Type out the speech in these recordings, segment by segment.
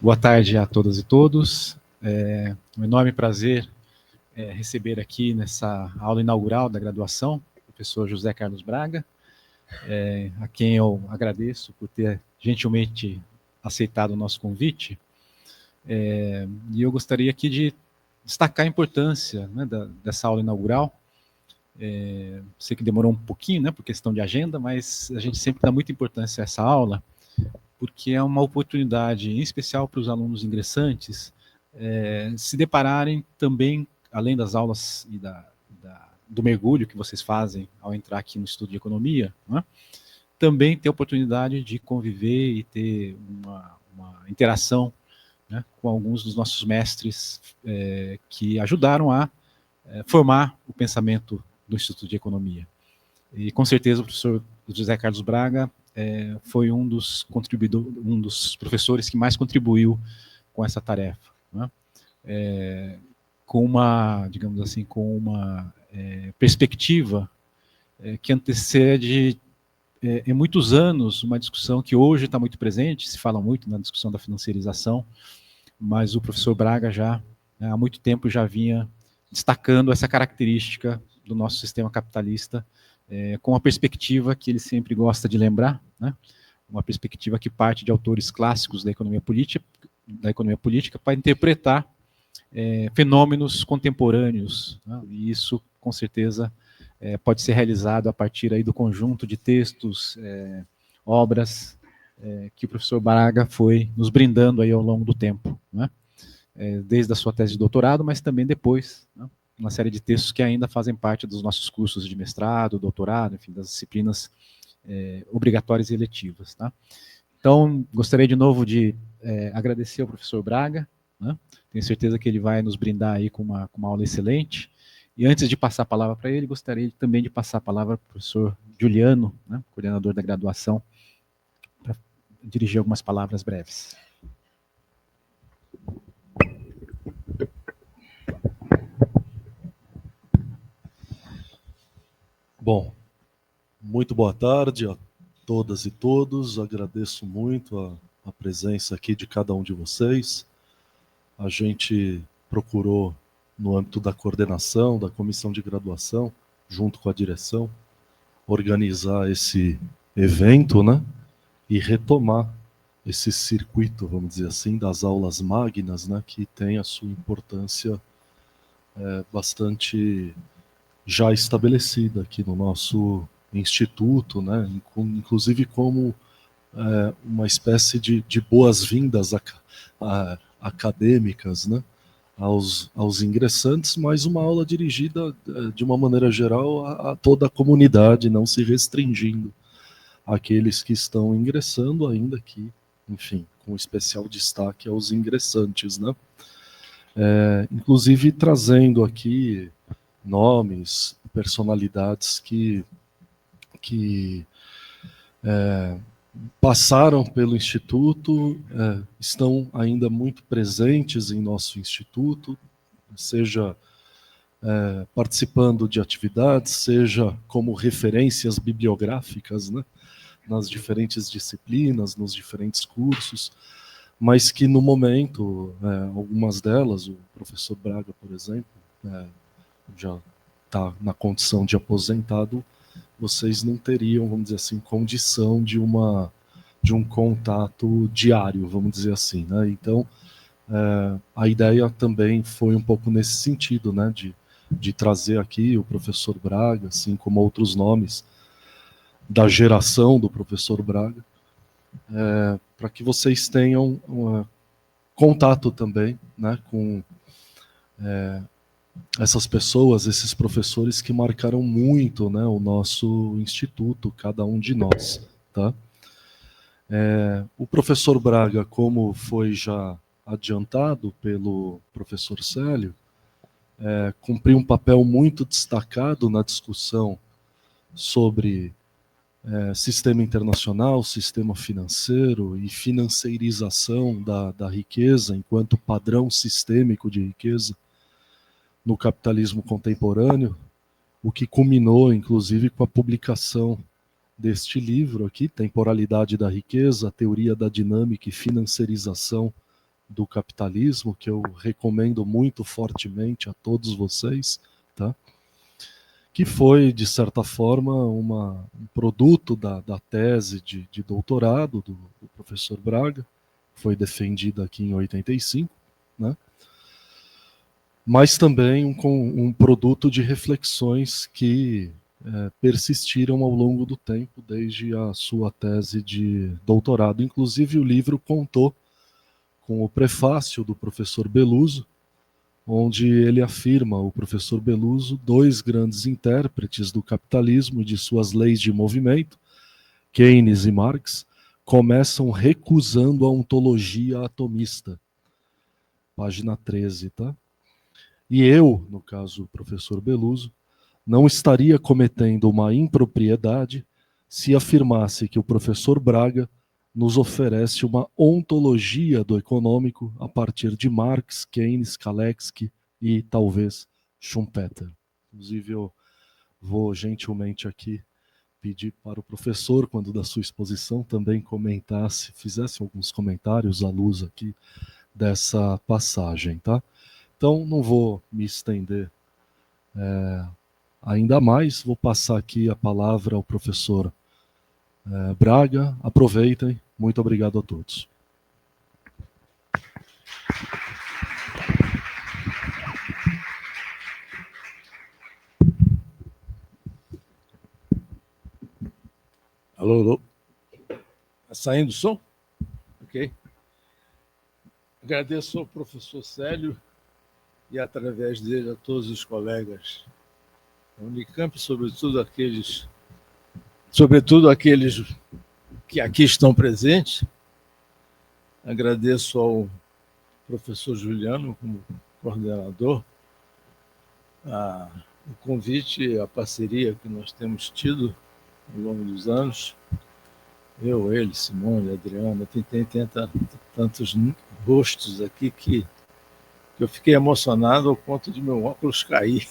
Boa tarde a todas e todos. Um enorme prazer receber aqui nessa aula inaugural da graduação o professor José Carlos Braga, a quem eu agradeço por ter gentilmente aceitado o nosso convite. E eu gostaria aqui de destacar a importância, né, dessa aula inaugural. Sei que demorou um pouquinho, né, por questão de agenda, mas a gente sempre dá muita importância a essa aula, porque é uma oportunidade, em especial para os alunos ingressantes, se depararem também, além das aulas e do mergulho que vocês fazem ao entrar aqui no estudo de economia, né, também ter a oportunidade de conviver e ter uma interação, né, com alguns dos nossos mestres que ajudaram a formar o pensamento do Instituto de Economia. E com certeza o professor José Carlos Braga foi um dos professores que mais contribuiu com essa tarefa, né? Com uma, digamos assim, com uma perspectiva que antecede em muitos anos uma discussão que hoje está muito presente, se fala muito na discussão da financiarização, mas o professor Braga já há muito tempo já vinha destacando essa característica do nosso sistema capitalista, com a perspectiva que ele sempre gosta de lembrar, né? Uma perspectiva que parte de autores clássicos da economia política para interpretar fenômenos contemporâneos, né? E isso, com certeza, pode ser realizado a partir aí do conjunto de textos, obras que o professor Braga foi nos brindando aí ao longo do tempo, né? Desde a sua tese de doutorado, mas também depois, né? Uma série de textos que ainda fazem parte dos nossos cursos de mestrado, doutorado, enfim, das disciplinas obrigatórias e eletivas, tá? Então, gostaria de novo de agradecer ao professor Braga, né? Tenho certeza que ele vai nos brindar aí com uma aula excelente. E antes de passar a palavra para ele, gostaria também de passar a palavra para o professor Juliano, né, coordenador da graduação, para dirigir algumas palavras breves. Bom, muito boa tarde a todas e todos. Agradeço muito a presença aqui de cada um de vocês. A gente procurou, no âmbito da coordenação, da comissão de graduação, junto com a direção, organizar esse evento, né? E retomar esse circuito, vamos dizer assim, das aulas magnas, né? Que tem a sua importância bastante já estabelecida aqui no nosso instituto, né? Inclusive como uma espécie de boas-vindas acadêmicas, né? aos ingressantes, mas uma aula dirigida de uma maneira geral a toda a comunidade, não se restringindo àqueles que estão ingressando, ainda que, enfim, com especial destaque aos ingressantes, né? Inclusive trazendo aqui nomes, personalidades que passaram pelo Instituto, estão ainda muito presentes em nosso Instituto, seja participando de atividades, seja como referências bibliográficas, né, nas diferentes disciplinas, nos diferentes cursos, mas que no momento, algumas delas, o professor Braga, por exemplo, já está na condição de aposentado, vocês não teriam, vamos dizer assim, condição de um contato diário, vamos dizer assim, né? Então, a ideia também foi um pouco nesse sentido, né? De trazer aqui o professor Braga, assim como outros nomes da geração do professor Braga, para que vocês tenham contato também, né? Com essas pessoas, esses professores que marcaram muito, né, o nosso instituto, cada um de nós, tá? O professor Braga, como foi já adiantado pelo professor Célio, cumpriu um papel muito destacado na discussão sobre sistema internacional, sistema financeiro e financeirização da riqueza enquanto padrão sistêmico de riqueza no capitalismo contemporâneo, o que culminou, inclusive, com a publicação deste livro aqui, Temporalidade da Riqueza, a Teoria da Dinâmica e Financiarização do Capitalismo, que eu recomendo muito fortemente a todos vocês, tá? Que foi, de certa forma, um produto da tese de doutorado do professor Braga, foi defendida aqui em 85, né? Mas também um produto de reflexões que persistiram ao longo do tempo, desde a sua tese de doutorado. Inclusive, o livro contou com o prefácio do professor Beluso, onde ele afirma, o professor Beluso, dois grandes intérpretes do capitalismo e de suas leis de movimento, Keynes e Marx, começam recusando a ontologia atomista. Página 13, tá? E eu, no caso o professor Beluso, não estaria cometendo uma impropriedade se afirmasse que o professor Braga nos oferece uma ontologia do econômico a partir de Marx, Keynes, Kalecki e talvez Schumpeter. Inclusive, eu vou gentilmente aqui pedir para o professor, quando da sua exposição, também comentasse, fizesse alguns comentários à luz aqui dessa passagem, tá? Então, não vou me estender ainda mais, vou passar aqui a palavra ao professor Braga. Aproveitem. Muito obrigado a todos. Alô, alô. Está saindo o som? Ok. Agradeço ao professor Célio e, através dele, a todos os colegas da Unicamp, sobretudo aqueles que aqui estão presentes. Agradeço ao professor Juliano, como coordenador, o convite e a parceria que nós temos tido ao longo dos anos. Eu, ele, Simone, Adriana, tem tantos rostos aqui que eu fiquei emocionado ao ponto de meu óculos cair.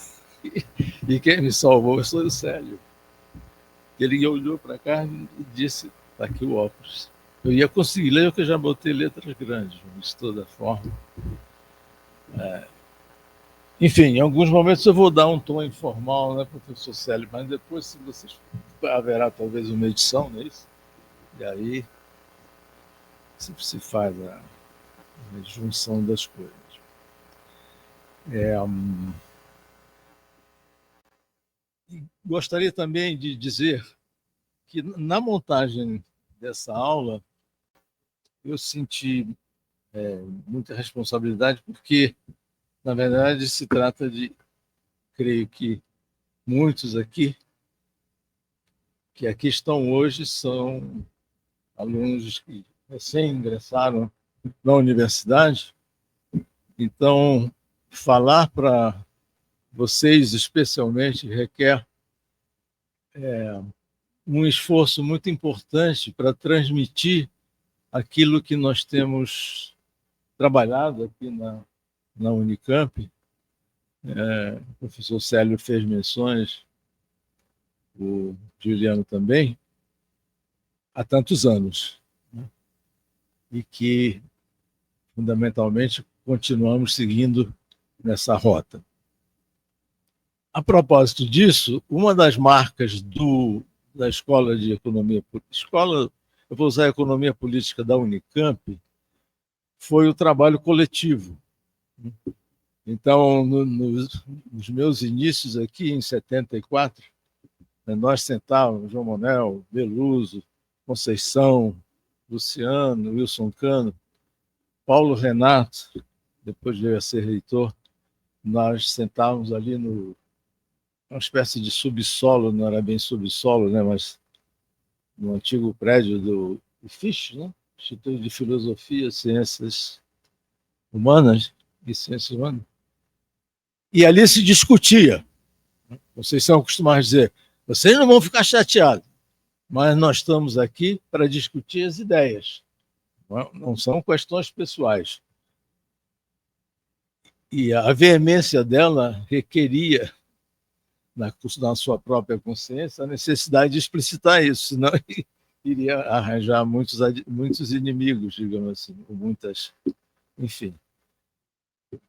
E quem me salvou foi o Célio. Ele olhou para cá e disse: está aqui o óculos. Eu ia conseguir ler, porque eu já botei letras grandes, mas de toda forma. Enfim, em alguns momentos eu vou dar um tom informal, né, professor Célio, mas depois, se vocês haverá talvez uma edição, não é isso? E aí se faz a junção das coisas. Gostaria também de dizer que, na montagem dessa aula, eu senti muita responsabilidade, porque, na verdade, se trata de, creio que muitos aqui, que aqui estão hoje, são alunos que recém-ingressaram na universidade. Então, falar para vocês, especialmente, requer um esforço muito importante para transmitir aquilo que nós temos trabalhado aqui na Unicamp. O professor Célio fez menções, o Juliano também, há tantos anos, né? E que, fundamentalmente, continuamos seguindo nessa rota. A propósito disso, uma das marcas da Escola de Economia, eu vou usar a Economia Política da Unicamp, foi o trabalho coletivo. Então, nos meus inícios aqui, em 74, nós sentávamos, João Monel, Beluso, Conceição, Luciano, Wilson Cano, Paulo Renato, depois veio a ser reitor, nós sentávamos ali uma espécie de subsolo, não era bem subsolo, né, mas no antigo prédio do IFISH, né, Instituto de Filosofia, Ciências Humanas e Ciências Humanas. E ali se discutia. Vocês são acostumados a dizer: vocês não vão ficar chateados, mas nós estamos aqui para discutir as ideias, não são questões pessoais. E a veemência dela requeria, na sua própria consciência, a necessidade de explicitar isso, senão iria arranjar muitos inimigos, digamos assim, ou muitas enfim,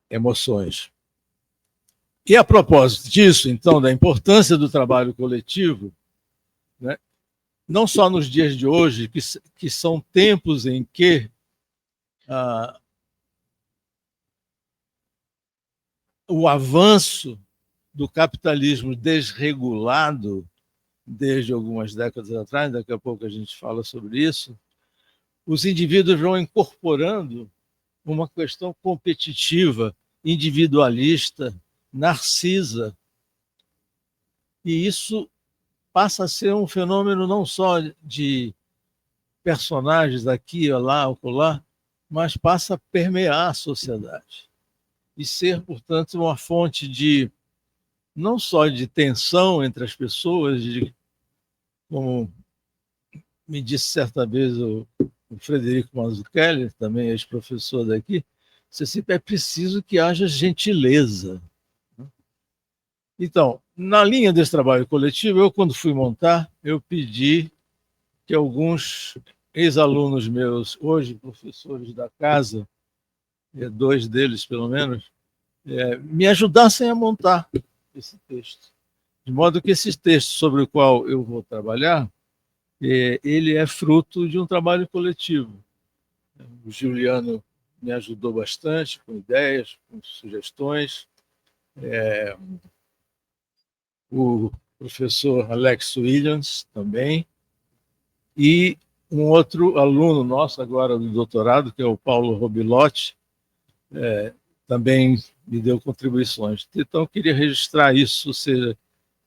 emoções. E a propósito disso, então, da importância do trabalho coletivo, né, não só nos dias de hoje, que são tempos em que o avanço do capitalismo desregulado, desde algumas décadas atrás, daqui a pouco a gente fala sobre isso, os indivíduos vão incorporando uma questão competitiva, individualista, narcisa, e isso passa a ser um fenômeno não só de personagens aqui, lá, acolá, mas passa a permear a sociedade e ser, portanto, uma fonte de não só de tensão entre as pessoas, como me disse certa vez o Frederico Mazzucchelli, também ex-professor daqui, é preciso que haja gentileza. Então, na linha desse trabalho coletivo, eu, quando fui montar, eu pedi que alguns ex-alunos meus, hoje professores da casa, 2 deles pelo menos, me ajudassem a montar esse texto. De modo que esse texto sobre o qual eu vou trabalhar, ele é fruto de um trabalho coletivo. O Juliano me ajudou bastante com ideias, com sugestões. O professor Alex Williams também. E um outro aluno nosso agora do doutorado, que é o Paulo Robilotti, também me deu contribuições. Então, eu queria registrar isso, ou seja,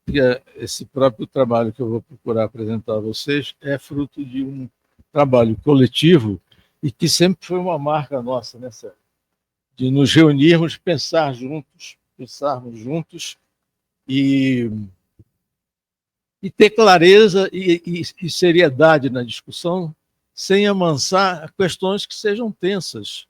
que esse próprio trabalho que eu vou procurar apresentar a vocês é fruto de um trabalho coletivo e que sempre foi uma marca nossa, né, Sérgio? De nos reunirmos, pensarmos juntos e ter clareza e seriedade na discussão, sem amansar questões que sejam tensas,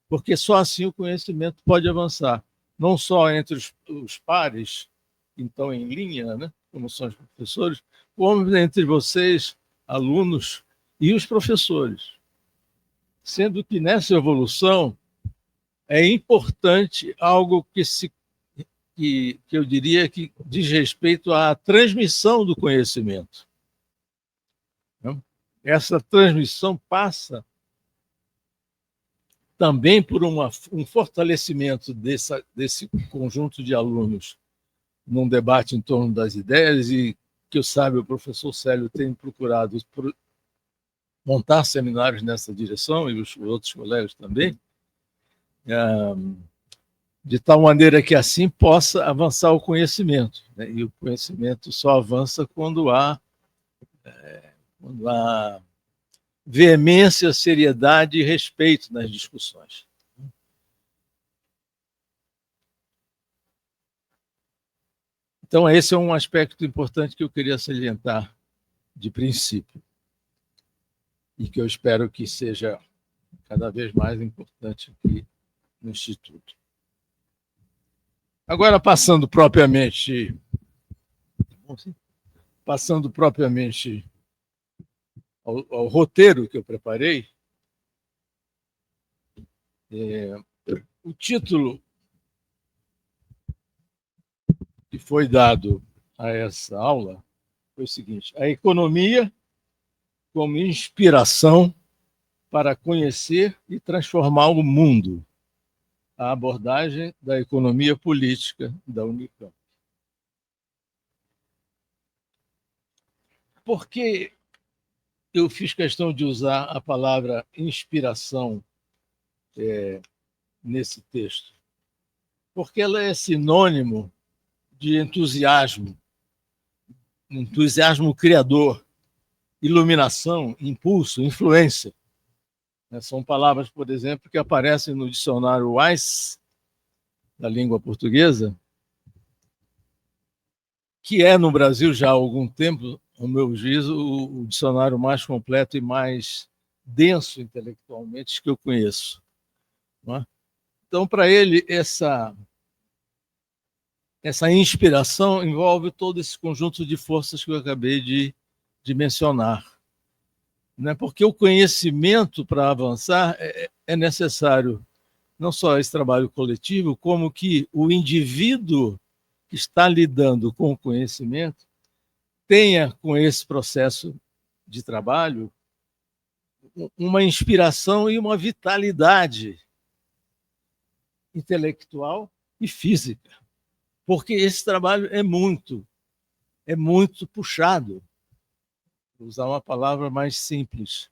porque só assim o conhecimento pode avançar, não só entre os pares, então em linha, né, como são os professores, como entre vocês, alunos, e os professores. Sendo que nessa evolução é importante algo que eu diria que diz respeito à transmissão do conhecimento. Essa transmissão passa também por um fortalecimento desse conjunto de alunos num debate em torno das ideias, e que eu saiba, o professor Célio tem procurado montar seminários nessa direção, e os outros colegas também, de tal maneira que assim possa avançar o conhecimento, né? E o conhecimento só avança quando há veemência, seriedade e respeito nas discussões. Então, esse é um aspecto importante que eu queria salientar de princípio e que eu espero que seja cada vez mais importante aqui no Instituto. Agora, passando propriamente ao roteiro que eu preparei, o título que foi dado a essa aula foi o seguinte: a economia como inspiração para conhecer e transformar o mundo. A abordagem da economia política da Unicamp. Por que eu fiz questão de usar a palavra inspiração nesse texto? Porque ela é sinônimo de entusiasmo criador, iluminação, impulso, influência. São palavras, por exemplo, que aparecem no dicionário Wise, da língua portuguesa, que é, no Brasil, já há algum tempo, ao meu juízo, o dicionário mais completo e mais denso intelectualmente que eu conheço. Não é? Então, para ele, essa inspiração envolve todo esse conjunto de forças que eu acabei de mencionar. Porque o conhecimento, para avançar, é necessário não só esse trabalho coletivo, como que o indivíduo que está lidando com o conhecimento tenha, com esse processo de trabalho, uma inspiração e uma vitalidade intelectual e física, porque esse trabalho é muito puxado. Vou usar uma palavra mais simples.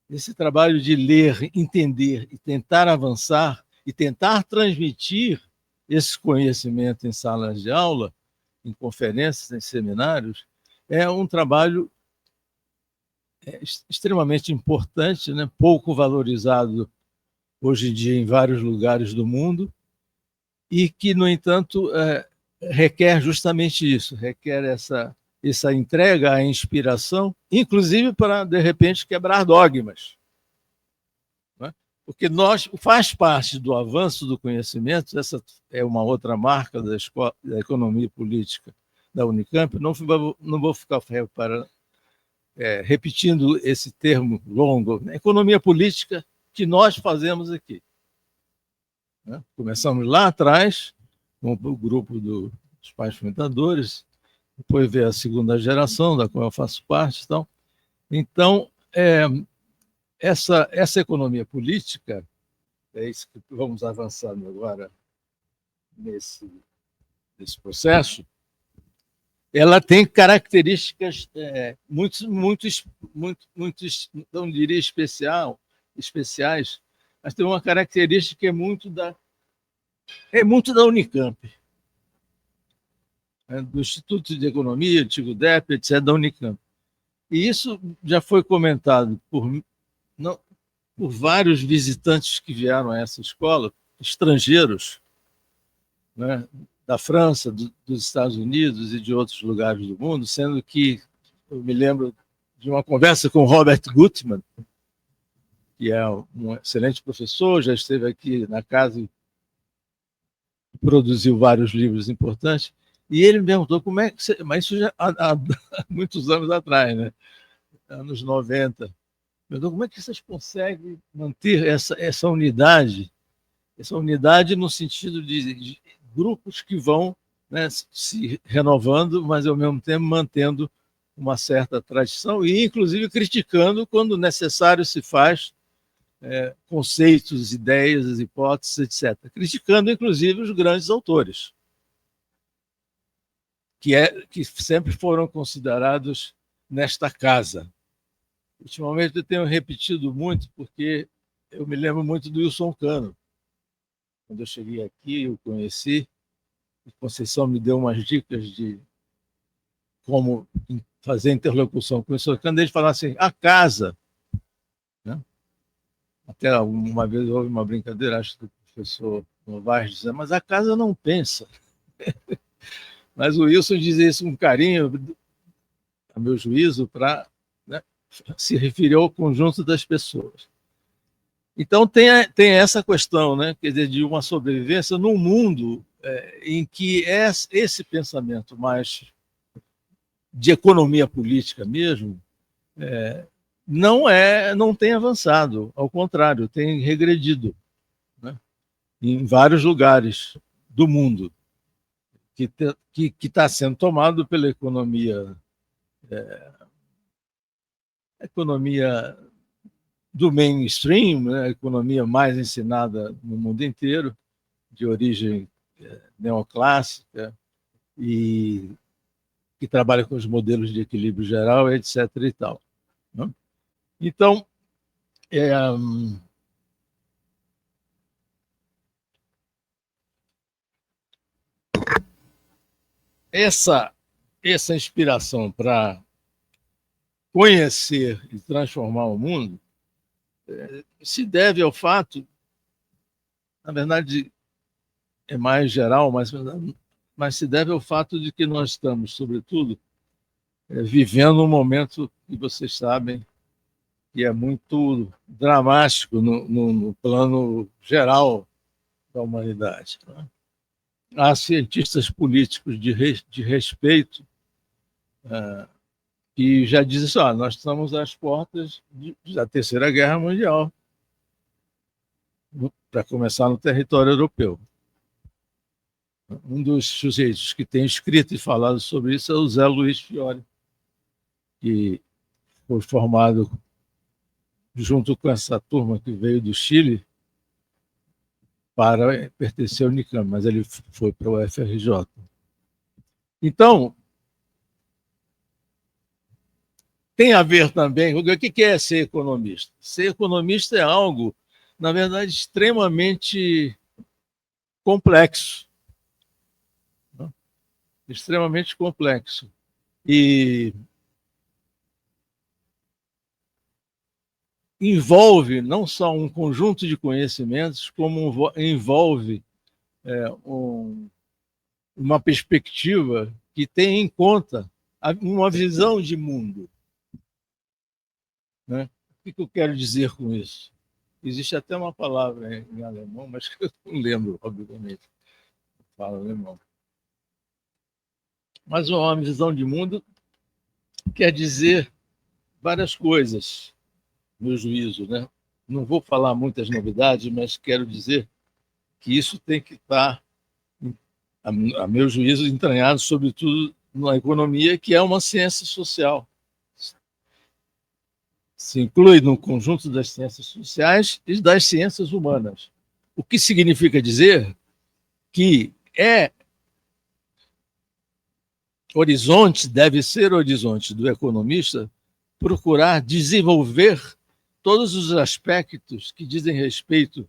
Esse trabalho de ler, entender e tentar avançar e tentar transmitir esse conhecimento em salas de aula, em conferências, em seminários, é um trabalho extremamente importante, né? Pouco valorizado hoje em dia em vários lugares do mundo, e que, no entanto, requer justamente isso, requer essa entrega à inspiração, inclusive para, de repente, quebrar dogmas. Né? Porque faz parte do avanço do conhecimento, essa é uma outra marca da economia política da Unicamp, não vou ficar repetindo esse termo longo, né? Economia política que nós fazemos aqui. Né? Começamos lá atrás, com o grupo dos pais fundadores, depois veio a segunda geração, da qual eu faço parte. Então, essa economia política, é isso que vamos avançando agora nesse processo, ela tem características muito, não diria especiais, mas tem uma característica que é muito da Unicamp, do Instituto de Economia, antigo DEP, etc., da Unicamp. E isso já foi comentado por vários visitantes que vieram a essa escola, estrangeiros, né, da França, dos Estados Unidos e de outros lugares do mundo, sendo que eu me lembro de uma conversa com Robert Gutmann, que é um excelente professor, já esteve aqui na casa e produziu vários livros importantes, e ele me perguntou como é que você... Mas isso já há muitos anos atrás, né? Anos 90. Perguntou como é que vocês conseguem manter essa unidade no sentido de grupos que vão, né, se renovando, mas ao mesmo tempo mantendo uma certa tradição e, inclusive, criticando quando necessário se faz conceitos, ideias, hipóteses, etc. Criticando, inclusive, os grandes autores, que sempre foram considerados nesta casa. Ultimamente eu tenho repetido muito, porque eu me lembro muito do Wilson Cano. Quando eu cheguei aqui, eu conheci, a Conceição me deu umas dicas de como fazer interlocução com o Wilson Cano, ele falava assim, a casa, né? Até uma vez houve uma brincadeira, acho que o professor Novaes dizia, mas a casa não pensa. Mas o Wilson dizia isso com carinho, a meu juízo, para, né, se referir ao conjunto das pessoas. Então, tem essa questão, né, quer dizer, de uma sobrevivência num mundo em que esse pensamento mais de economia política mesmo não tem avançado, ao contrário, tem regredido, né, em vários lugares do mundo, que está sendo tomado pela economia do mainstream, né, a economia mais ensinada no mundo inteiro, de origem neoclássica, e que trabalha com os modelos de equilíbrio geral, etc. e tal. Né? Então, essa inspiração para conhecer e transformar o mundo se deve ao fato, na verdade, é mais geral, mas se deve ao fato de que nós estamos, sobretudo, vivendo um momento que vocês sabem que é muito dramático no plano geral da humanidade. Né? Há cientistas políticos de respeito que já dizem assim, nós estamos às portas da Terceira Guerra Mundial. para começar, no território europeu. Um dos sujeitos que tem escrito e falado sobre isso é o Zé Luiz Fiore, que foi formado junto com essa turma que veio do Chile para pertencer ao Unicamp, mas ele foi para o UFRJ. Então, tem a ver também, o que é ser economista? Ser economista é algo, na verdade, extremamente complexo. Extremamente complexo. E envolve não só um conjunto de conhecimentos, como envolve uma perspectiva que tem em conta uma visão de mundo. Né? O que eu quero dizer com isso? Existe até uma palavra em alemão, mas que eu não lembro, obviamente. Eu falo alemão. Mas uma visão de mundo quer dizer várias coisas, meu juízo, né? Não vou falar muitas novidades, mas quero dizer que isso tem que estar, a meu juízo, entranhado, sobretudo na economia, que é uma ciência social. Se inclui no conjunto das ciências sociais e das ciências humanas. O que significa dizer que deve ser horizonte do economista procurar desenvolver todos os aspectos que dizem respeito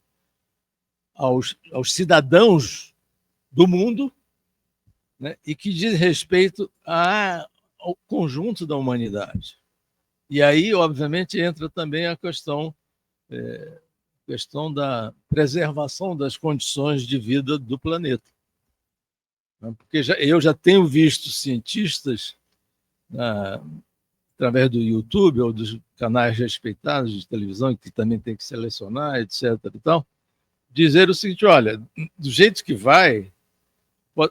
aos cidadãos do mundo, né, e que dizem respeito ao conjunto da humanidade. E aí, obviamente, entra também a questão da preservação das condições de vida do planeta. Porque eu já tenho visto cientistas, através do YouTube ou dos canais respeitados de televisão, que também tem que selecionar, etc. e tal, dizer o seguinte: olha, do jeito que vai,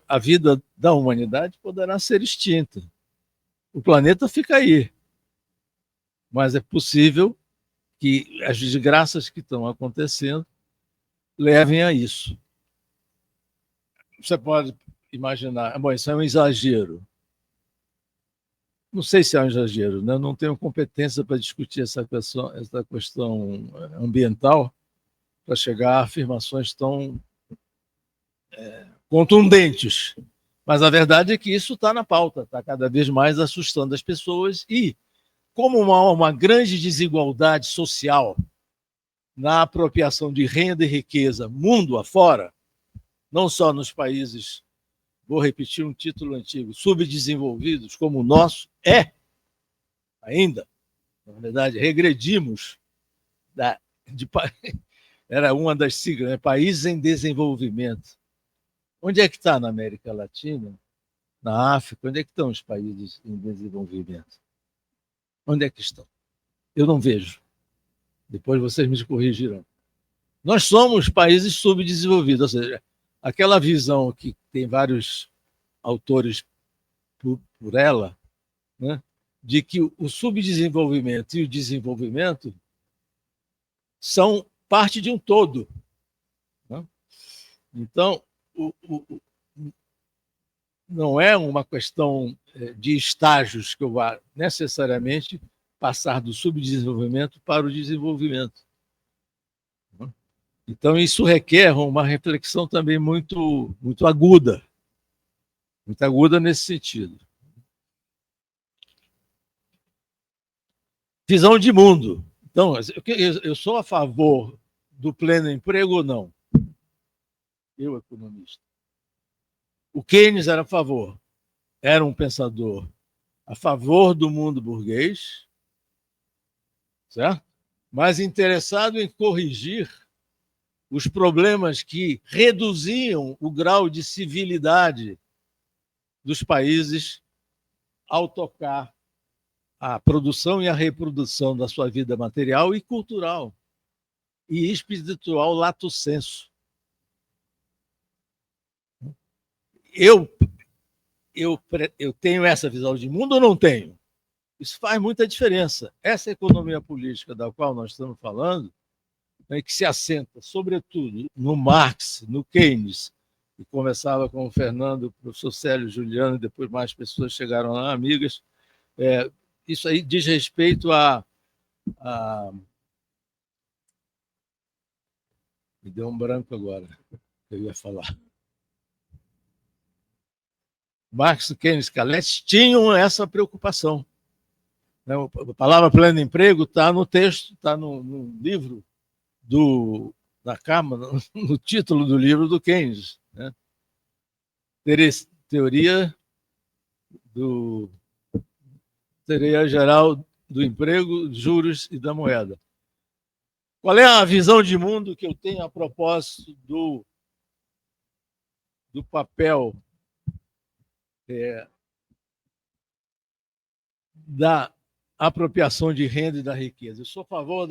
a vida da humanidade poderá ser extinta. O planeta fica aí. Mas é possível que as desgraças que estão acontecendo levem a isso. Você pode imaginar, bom, isso é um exagero. Não sei se é um exagero, né? Eu não tenho competência para discutir essa questão ambiental para chegar a afirmações tão contundentes. Mas a verdade é que isso está na pauta, está cada vez mais assustando as pessoas e, como uma grande desigualdade social na apropriação de renda e riqueza mundo afora, não só nos países, vou repetir um título antigo, subdesenvolvidos, como o nosso, ainda, na verdade, regredimos, era uma das siglas, né? Países em desenvolvimento. Onde é que está na América Latina, na África? Onde é que estão os países em desenvolvimento? Onde é que estão? Eu não vejo. Depois vocês me corrigirão. Nós somos países subdesenvolvidos, ou seja, aquela visão que tem vários autores por ela, né, de que o subdesenvolvimento e o desenvolvimento são parte de um todo. Né? Então, não é uma questão de estágios que eu vá necessariamente passar do subdesenvolvimento para o desenvolvimento. Então, isso requer uma reflexão também muito aguda, nesse sentido. Visão de mundo. Então, eu sou a favor do pleno emprego ou não? Eu, economista. O Keynes era a favor. Era um pensador a favor do mundo burguês, certo? Mas interessado em corrigir os problemas que reduziam o grau de civilidade dos países ao tocar a produção e a reprodução da sua vida material e cultural e espiritual lato sensu. Eu tenho essa visão de mundo ou não tenho? Isso faz muita diferença. Essa economia política da qual nós estamos falando né, que se assenta, sobretudo, no Marx, no Keynes, e começava com o Fernando, o professor Célio Juliano, e depois mais pessoas chegaram lá, amigas. Isso aí diz respeito a... Me deu um branco agora, que eu ia falar. Marx, Keynes e Castells tinham essa preocupação. A palavra pleno emprego está no texto, está no livro da Câmara, no título do livro do Keynes, né? Teoria geral do emprego, juros e da moeda. Qual é a visão de mundo que eu tenho a propósito do papel da apropriação de renda e da riqueza? Eu sou a favor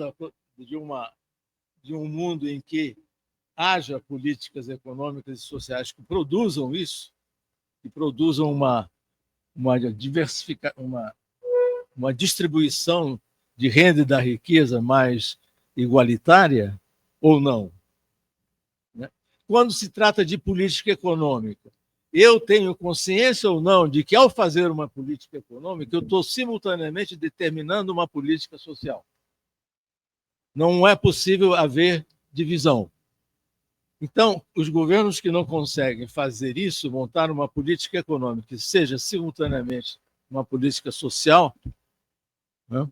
de um mundo em que haja políticas econômicas e sociais que produzam isso, que produzam uma distribuição de renda e da riqueza mais igualitária, ou não? Quando se trata de política econômica, eu tenho consciência ou não de que, ao fazer uma política econômica, eu estou simultaneamente determinando uma política social. Não é possível haver divisão. Então, os governos que não conseguem fazer isso, montar uma política econômica que seja simultaneamente uma política social, né?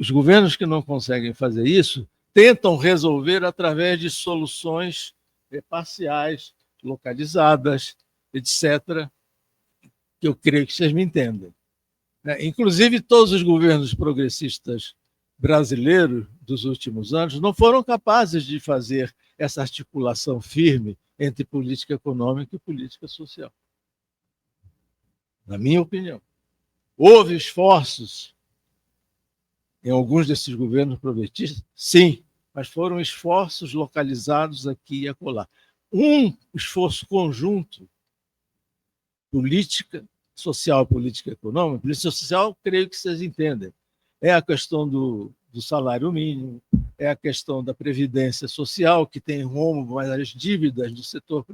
Os governos que não conseguem fazer isso tentam resolver através de soluções parciais, localizadas, etc., que eu creio que vocês me entendem. Inclusive, todos os governos progressistas brasileiros dos últimos anos não foram capazes de fazer essa articulação firme entre política econômica e política social. Na minha opinião. Houve esforços em alguns desses governos progressistas? Sim, mas foram esforços localizados aqui e acolá. Um esforço conjunto, política social, política econômica, política social, creio que vocês entendem. É a questão do salário mínimo, é a questão da previdência social, que tem rombo, mas as dívidas do setor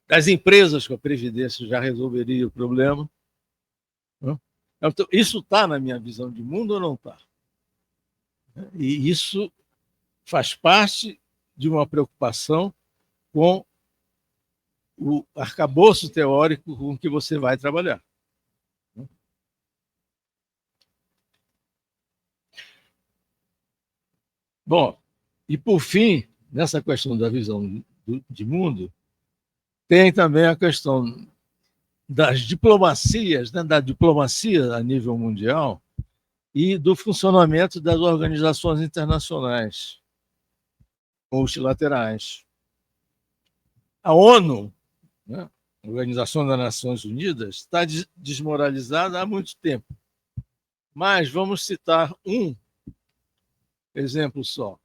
das empresas com a previdência já resolveria o problema. Então, isso está na minha visão de mundo ou não está? E isso faz parte de uma preocupação com o arcabouço teórico com que você vai trabalhar. Bom, e por fim, nessa questão da visão de mundo, tem também a questão das diplomacias, né, da diplomacia a nível mundial e do funcionamento das organizações internacionais multilaterais. A ONU, né, a Organização das Nações Unidas, está desmoralizada há muito tempo. Mas vamos citar um exemplo só,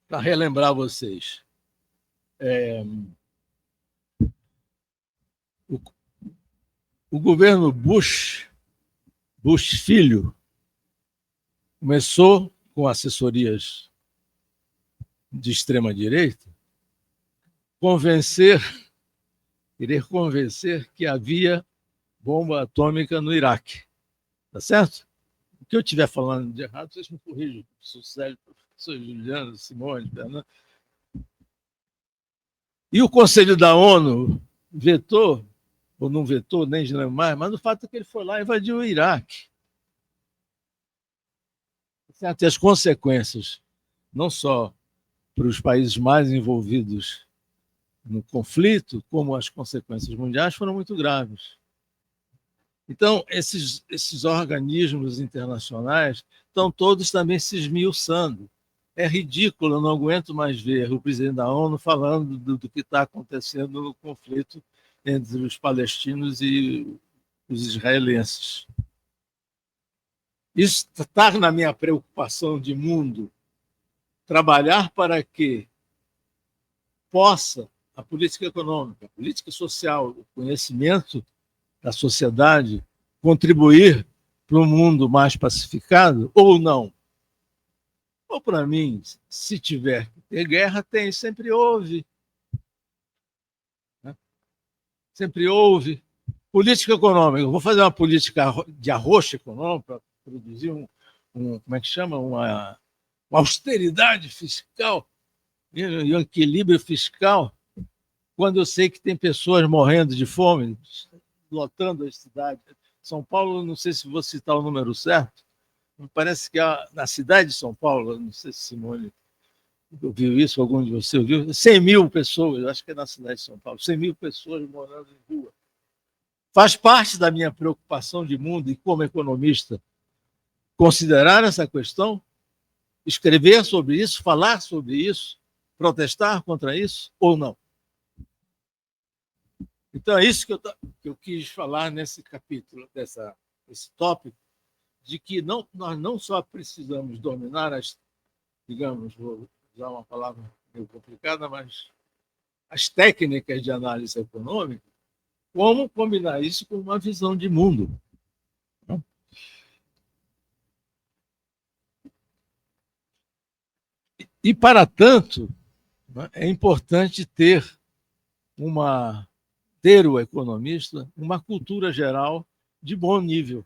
para relembrar vocês. O governo Bush filho, começou com assessorias de extrema-direita, querer convencer que havia bomba atômica no Iraque. Tá certo? O que eu estiver falando de errado, vocês me corrijam. Professor Célio, professor Juliano, Simone, Fernando. E o Conselho da ONU vetou, ou não vetou, nem lembro mais, mas o fato é que ele foi lá e invadiu o Iraque. Certo? E as consequências, não só para os países mais envolvidos no conflito, como as consequências mundiais, foram muito graves. Então, esses organismos internacionais estão todos também se esmiuçando. É ridículo, eu não aguento mais ver o presidente da ONU falando do que está acontecendo no conflito entre os palestinos e os israelenses. Isso está na minha preocupação de mundo, trabalhar para que possa a política econômica, a política social, o conhecimento da sociedade contribuir para um mundo mais pacificado ou não? Ou para mim, se tiver que ter guerra, tem, sempre houve. Né? Sempre houve. Política econômica. Eu vou fazer uma política de arrocho econômico para produzir como é que chama? Uma austeridade fiscal e um equilíbrio fiscal, quando eu sei que tem pessoas morrendo de fome, lotando as cidades. São Paulo, não sei se vou citar o número certo, parece que na cidade de São Paulo, não sei se Simone ouviu isso, algum de vocês ouviu, 100 mil pessoas, acho que é na cidade de São Paulo, 100 mil pessoas morando em rua. Faz parte da minha preocupação de mundo e, como economista, considerar essa questão, escrever sobre isso, falar sobre isso, protestar contra isso ou não. Então, é isso que eu quis falar nesse capítulo, esse tópico, de que nós não só precisamos dominar digamos, vou usar uma palavra meio complicada, mas as técnicas de análise econômica, como combinar isso com uma visão de mundo. E, para tanto, é importante ter o economista uma cultura geral de bom nível.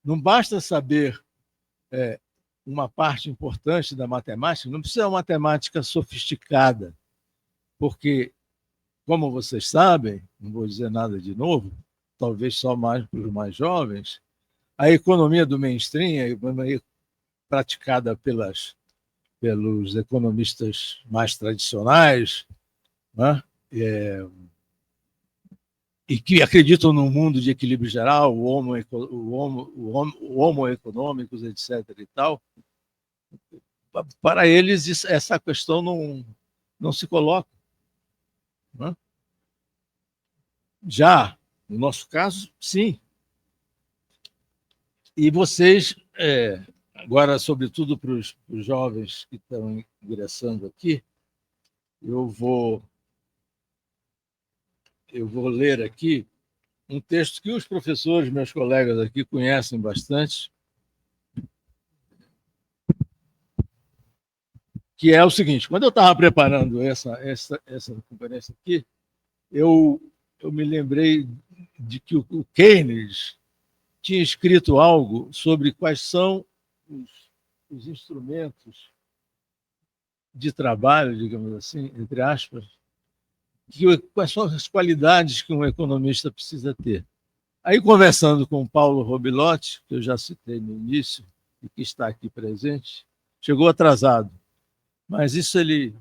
Não basta saber uma parte importante da matemática, não precisa ser uma matemática sofisticada, porque, como vocês sabem, não vou dizer nada de novo, talvez só mais para os mais jovens, a economia do mainstream, a economia praticada pelos economistas mais tradicionais, né? E que acreditam num mundo de equilíbrio geral, o homo econômicos, etc. e tal, para eles essa questão não se coloca. Né? Já, no nosso caso, sim. E vocês, agora, sobretudo para os jovens que estão ingressando aqui, eu vou ler aqui um texto que os professores, meus colegas aqui, conhecem bastante, que é o seguinte: quando eu estava preparando essa conferência aqui, eu me lembrei de que o Keynes tinha escrito algo sobre quais são os instrumentos de trabalho, digamos assim, entre aspas, quais são as qualidades que um economista precisa ter. Aí, conversando com o Paulo Robilotti, que eu já citei no início, e que está aqui presente, chegou atrasado, mas isso ele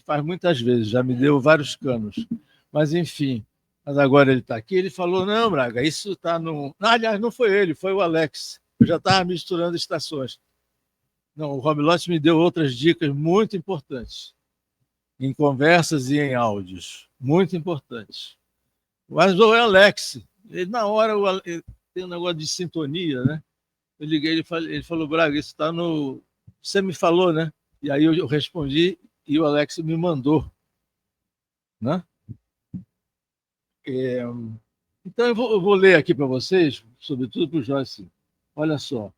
faz muitas vezes, já me deu vários canos. Mas, enfim, mas agora ele está aqui, ele falou, não, Braga, isso está no... Não, aliás, não foi ele, foi o Alex. Eu já estava misturando estações. Não, o Robilotti me deu outras dicas muito importantes, em conversas e em áudios, muito importantes. Mas o Alex, ele, na hora, ele tem um negócio de sintonia, né? Eu liguei, ele falou, Braga, isso está no... Você me falou, né? E aí eu respondi e o Alex me mandou. Né? Então, eu vou ler aqui para vocês, sobretudo para o Joyce. Olha só,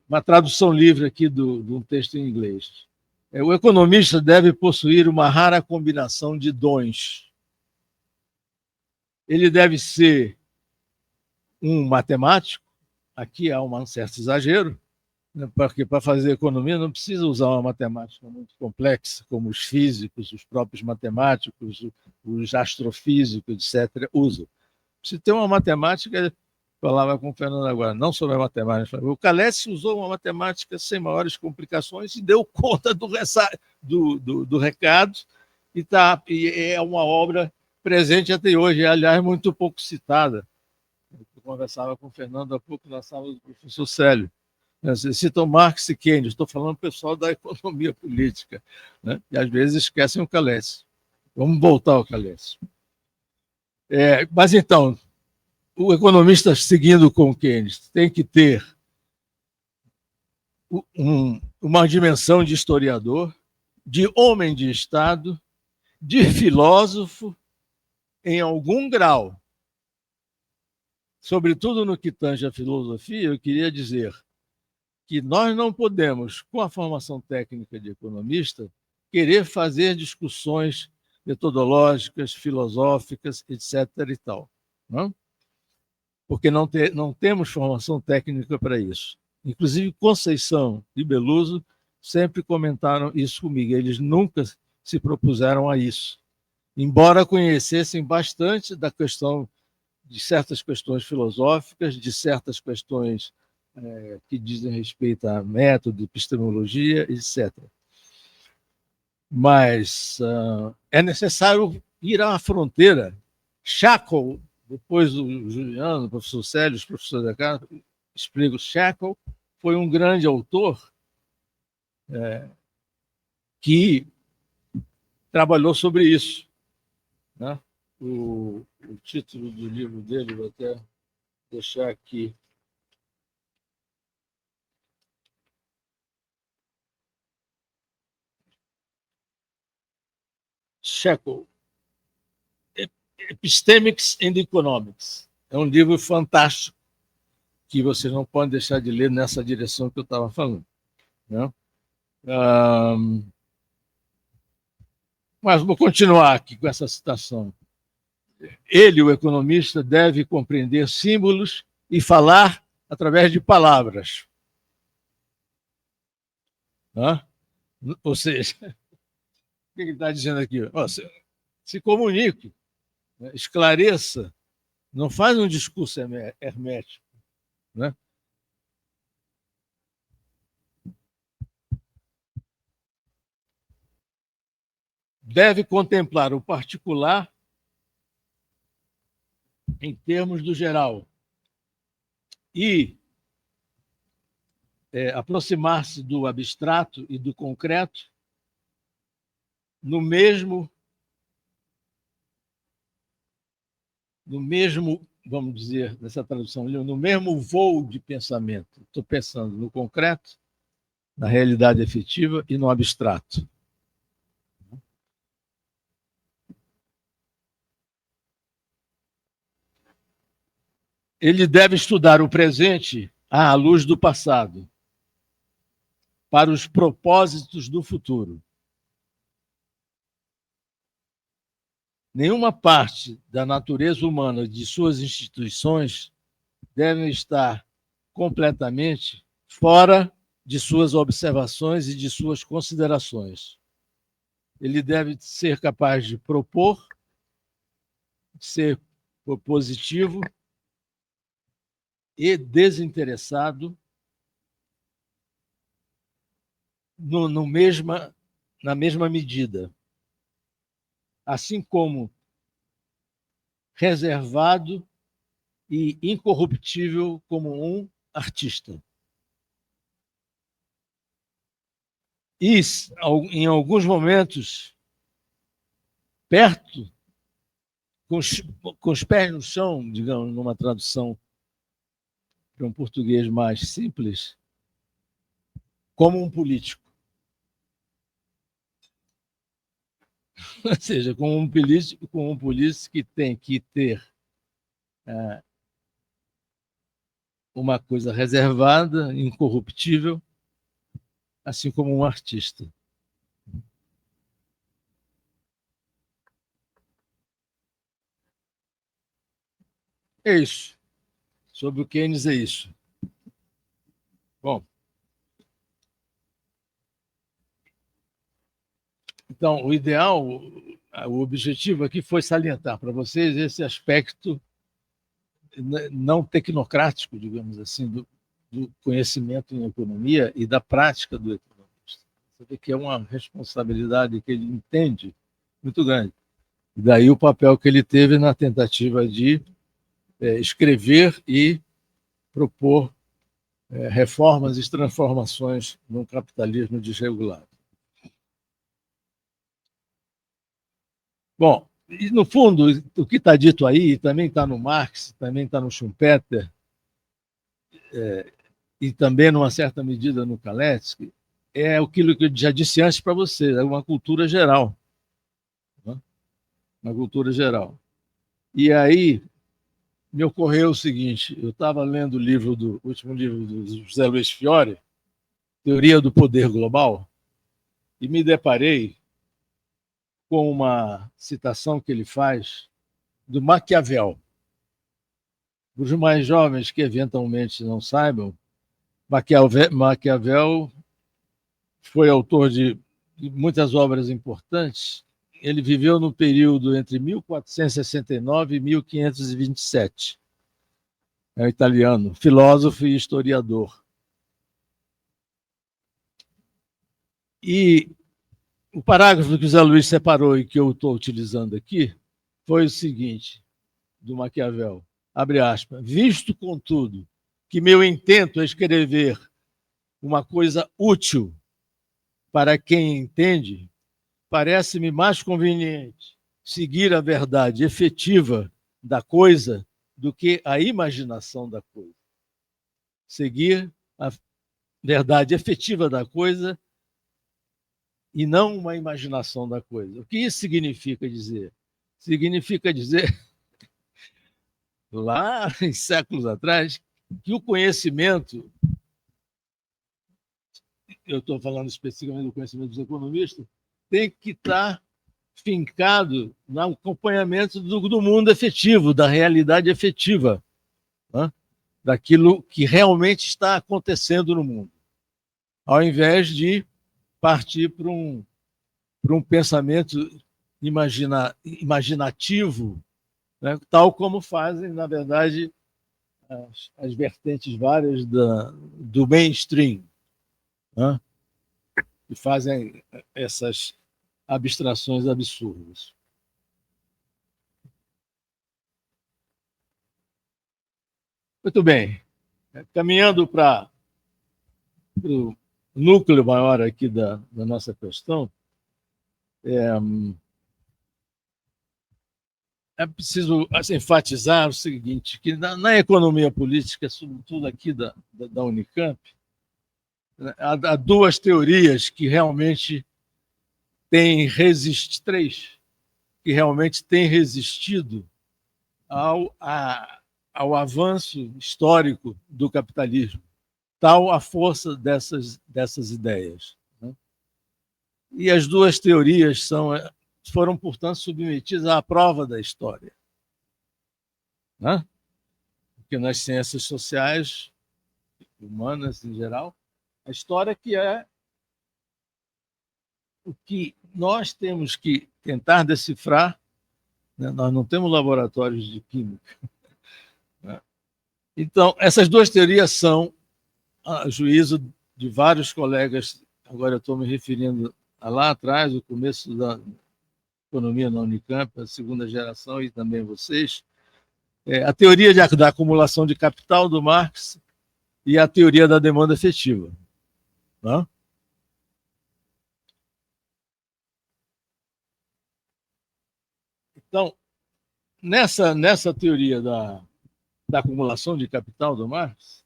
uma tradução livre aqui de um texto em inglês. O economista deve possuir uma rara combinação de dons. Ele deve ser um matemático, aqui há um certo exagero, né, porque para fazer economia não precisa usar uma matemática muito complexa, como os físicos, os próprios matemáticos, os astrofísicos, etc., usam. Precisa ter uma matemática, falava com o Fernando agora, não sobre a matemática. O Calesse usou uma matemática sem maiores complicações e deu conta do recado, e é uma obra presente até hoje, aliás, muito pouco citada. Eu conversava com o Fernando há pouco na sala do professor Célio. Citam Marx e Keynes, estou falando pessoal da economia política, né? E às vezes esquecem o Calesse. Vamos voltar ao Calesse. Mas então, o economista, seguindo com Keynes, tem que ter uma dimensão de historiador, de homem de Estado, de filósofo, em algum grau. Sobretudo no que tange a filosofia, eu queria dizer que nós não podemos, com a formação técnica de economista, querer fazer discussões metodológicas, filosóficas, etc. e tal, não? Porque não temos formação técnica para isso. Inclusive, Conceição e Beluso sempre comentaram isso comigo. Eles nunca se propuseram a isso, embora conhecessem bastante da questão, de certas questões filosóficas, de certas questões que dizem respeito a método, epistemologia, etc. Mas é necessário ir à fronteira. Shackle, depois do Juliano, o professor Célio, os professores da casa, explico, Shackle foi um grande autor que trabalhou sobre isso, né? O título do livro dele, vou até deixar aqui. Shackle, Epistemics and Economics. É um livro fantástico que você não pode deixar de ler nessa direção que eu estava falando, né? Mas vou continuar aqui com essa citação. Ele, o economista, deve compreender símbolos e falar através de palavras. Ou seja, o que ele está dizendo aqui? Se comunique, né? Esclareça, não faz um discurso hermético, né? Deve contemplar o particular em termos do geral e aproximar-se do abstrato e do concreto no mesmo, vamos dizer, nessa tradução, no mesmo voo de pensamento. Estou pensando no concreto, na realidade efetiva e no abstrato. Ele deve estudar o presente à luz do passado, para os propósitos do futuro. Nenhuma parte da natureza humana de suas instituições deve estar completamente fora de suas observações e de suas considerações. Ele deve ser capaz de propor, ser propositivo e desinteressado na mesma medida, assim como reservado e incorruptível como um artista. E, em alguns momentos, perto, com os pés no chão, digamos, numa tradução para um português mais simples, como um político. Ou seja, como um político que tem que ter uma coisa reservada, incorruptível, assim como um artista. É isso. Sobre o Keynes é isso. Bom. Então, o ideal, o objetivo aqui foi salientar para vocês esse aspecto não tecnocrático, digamos assim, do conhecimento em economia e da prática do economista. Você vê que é uma responsabilidade que ele entende muito grande. E daí o papel que ele teve na tentativa de escrever e propor reformas e transformações no capitalismo desregulado. Bom, e no fundo, o que está dito aí, também está no Marx, também está no Schumpeter, e também, numa certa medida, no Kalecki, é aquilo que eu já disse antes para vocês, é uma cultura geral. Né? Uma cultura geral. E aí, me ocorreu o seguinte, eu estava lendo o último livro do José Luiz Fiore, Teoria do Poder Global, e me deparei com uma citação que ele faz do Maquiavel. Os mais jovens que eventualmente não saibam, Maquiavel foi autor de muitas obras importantes. Ele viveu no período entre 1469 e 1527. É um italiano, filósofo e historiador. E o parágrafo que o Zé Luiz separou e que eu estou utilizando aqui foi o seguinte, do Maquiavel, abre aspas, visto, contudo, que meu intento é escrever uma coisa útil para quem entende, parece-me mais conveniente seguir a verdade efetiva da coisa do que a imaginação da coisa. Seguir a verdade efetiva da coisa e não uma imaginação da coisa. O que isso significa dizer? Significa dizer, lá em séculos atrás, que o conhecimento, eu estou falando especificamente do conhecimento dos economistas, tem que estar fincado no acompanhamento do mundo efetivo, da realidade efetiva, né? Daquilo que realmente está acontecendo no mundo, ao invés de partir para um pensamento imaginativo, né? Tal como fazem, na verdade, as vertentes várias do mainstream, né? Que fazem essas abstrações absurdas. Muito bem. Caminhando para o núcleo maior aqui da nossa questão, é preciso enfatizar o seguinte, que na economia política, sobretudo aqui da Unicamp, há duas teorias que realmente têm resistido, três, que realmente têm resistido ao avanço histórico do capitalismo, tal a força dessas ideias, né? E as duas teorias foram, portanto, submetidas à prova da história, né? Porque nas ciências sociais, humanas em geral, a história que é o que nós temos que tentar decifrar, né? Nós não temos laboratórios de química, né? Então, essas duas teorias são, a juízo de vários colegas, agora eu estou me referindo a lá atrás, o começo da economia na Unicamp, a segunda geração e também vocês, a teoria da acumulação de capital do Marx e a teoria da demanda efetiva, né? Então, nessa teoria da acumulação de capital do Marx,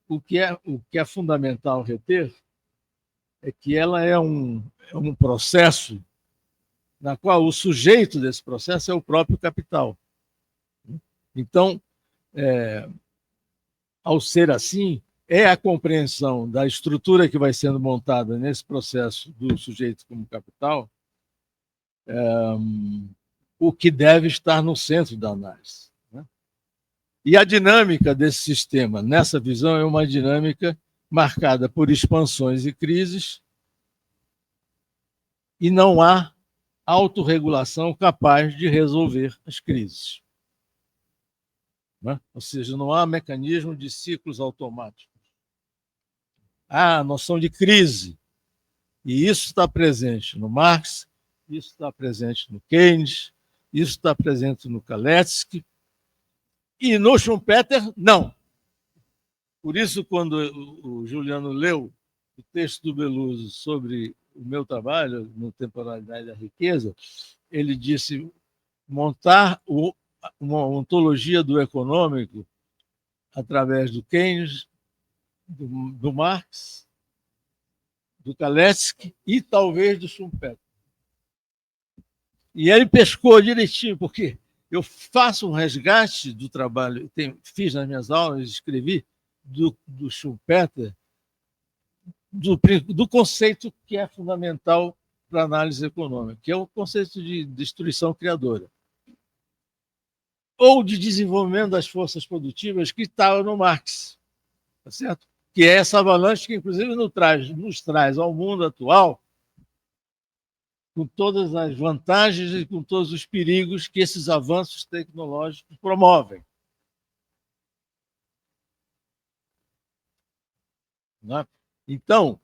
o que é fundamental reter é que ela é um processo na qual o sujeito desse processo é o próprio capital. Então, ao ser assim, é a compreensão da estrutura que vai sendo montada nesse processo do sujeito como capital o que deve estar no centro da análise, né? E a dinâmica desse sistema, nessa visão, é uma dinâmica marcada por expansões e crises, e não há autorregulação capaz de resolver as crises, né? Ou seja, não há mecanismo de ciclos automáticos. Há a noção de crise, e isso está presente no Marx, isso está presente no Keynes, isso está presente no Kalecki, e no Schumpeter, não. Por isso, quando o Juliano leu o texto do Beloso sobre o meu trabalho no Temporalidade da Riqueza, ele disse montar uma ontologia do econômico através do Keynes, do Marx, do Kalecki e talvez do Schumpeter. E ele pescou direitinho, porque eu faço um resgate do trabalho, fiz nas minhas aulas, escrevi, do Schumpeter, do conceito que é fundamental para a análise econômica, que é o conceito de destruição criadora, ou de desenvolvimento das forças produtivas que estava no Marx, tá certo? Que é essa avalanche que, inclusive, nos traz ao mundo atual, com todas as vantagens e com todos os perigos que esses avanços tecnológicos promovem. Não é? Então,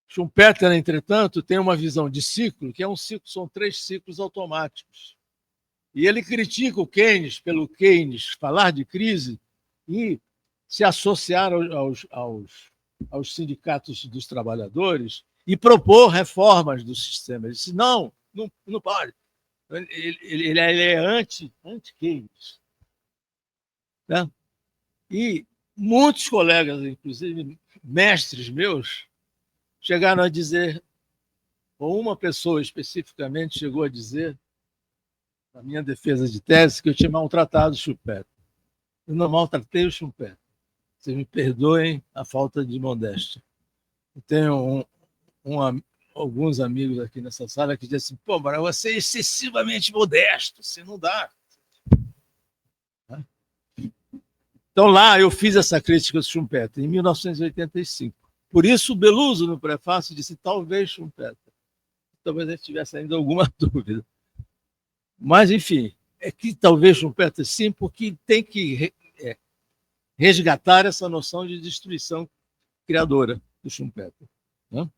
Schumpeter, entretanto, tem uma visão de ciclo, que é um ciclo, são 3 ciclos automáticos. E ele critica o Keynes, pelo Keynes falar de crise e se associar aos sindicatos dos trabalhadores e propor reformas do sistema. Ele disse, não pode. Ele é anti-Keynes. Né? E muitos colegas, inclusive mestres meus, chegaram a dizer, ou uma pessoa especificamente chegou a dizer, na minha defesa de tese, que eu tinha maltratado o Schumpeter. Eu não maltratei o Schumpeter. Vocês me perdoem a falta de modéstia. Eu tenho alguns amigos aqui nessa sala que dizem assim, pô, mas você é excessivamente modesto, você não dá. Então lá eu fiz essa crítica do Schumpeter, em 1985. Por isso o Beluso, no prefácio, disse talvez Schumpeter. Talvez ele tivesse ainda alguma dúvida. Mas, enfim, é que talvez Schumpeter sim, porque tem que resgatar essa noção de destruição criadora do Schumpeter. Né?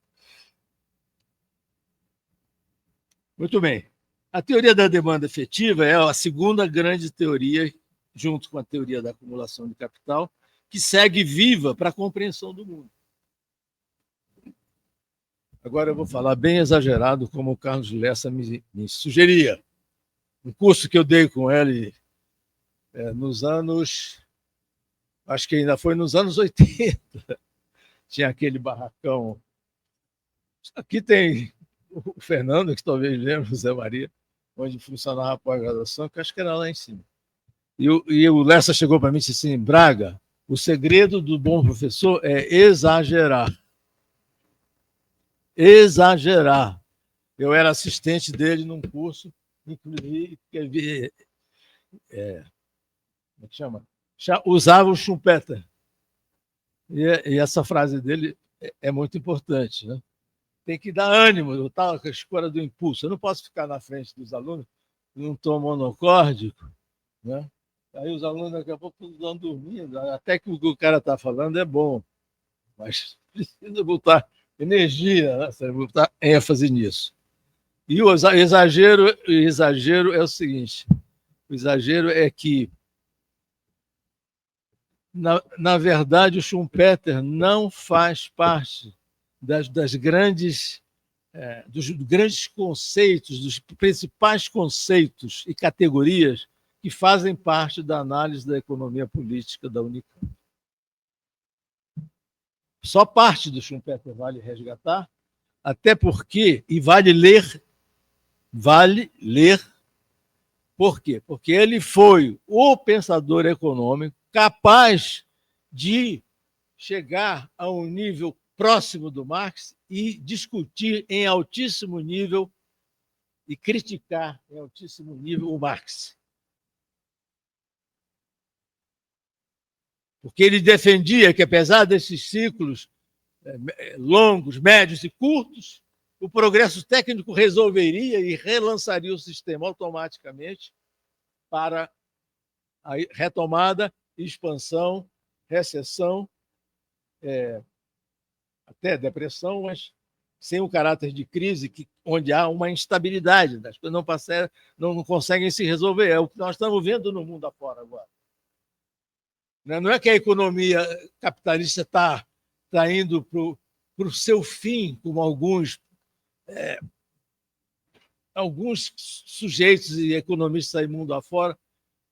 Muito bem. A teoria da demanda efetiva é a segunda grande teoria, junto com a teoria da acumulação de capital, que segue viva para a compreensão do mundo. Agora eu vou falar bem exagerado, como o Carlos Lessa me sugeria. Um curso que eu dei com ele nos anos... Acho que ainda foi nos anos 80. Tinha aquele barracão. Aqui tem o Fernando, que talvez lembre, o Zé Maria, onde funcionava a pós-graduação, que acho que era lá em cima. E o Lessa chegou para mim e disse assim, Braga, o segredo do bom professor é exagerar. Exagerar. Eu era assistente dele num curso, inclusive, como é que chama? Usava o Schumpeter. E essa frase dele é muito importante. Né? Tem que dar ânimo, eu estava com a escola do impulso. Eu não posso ficar na frente dos alunos num tom monocórdico. Né? Aí os alunos daqui a pouco estão dormindo. Até que o que o cara está falando é bom. Mas precisa botar energia, né? Precisa botar ênfase nisso. E o exagero é o seguinte: o exagero é que na verdade, o Schumpeter não faz parte dos grandes conceitos, dos principais conceitos e categorias que fazem parte da análise da economia política da Unicamp. Só parte do Schumpeter vale resgatar, até porque, e vale ler, por quê? Porque ele foi o pensador econômico capaz de chegar a um nível próximo do Marx e discutir em altíssimo nível e criticar em altíssimo nível o Marx. Porque ele defendia que, apesar desses ciclos longos, médios e curtos, o progresso técnico resolveria e relançaria o sistema automaticamente para a retomada, expansão, recessão, até depressão, mas sem o caráter de crise, onde há uma instabilidade, as coisas não conseguem se resolver. É o que nós estamos vendo no mundo afora agora. Não é que a economia capitalista está indo para o seu fim, como alguns sujeitos e economistas aí mundo afora,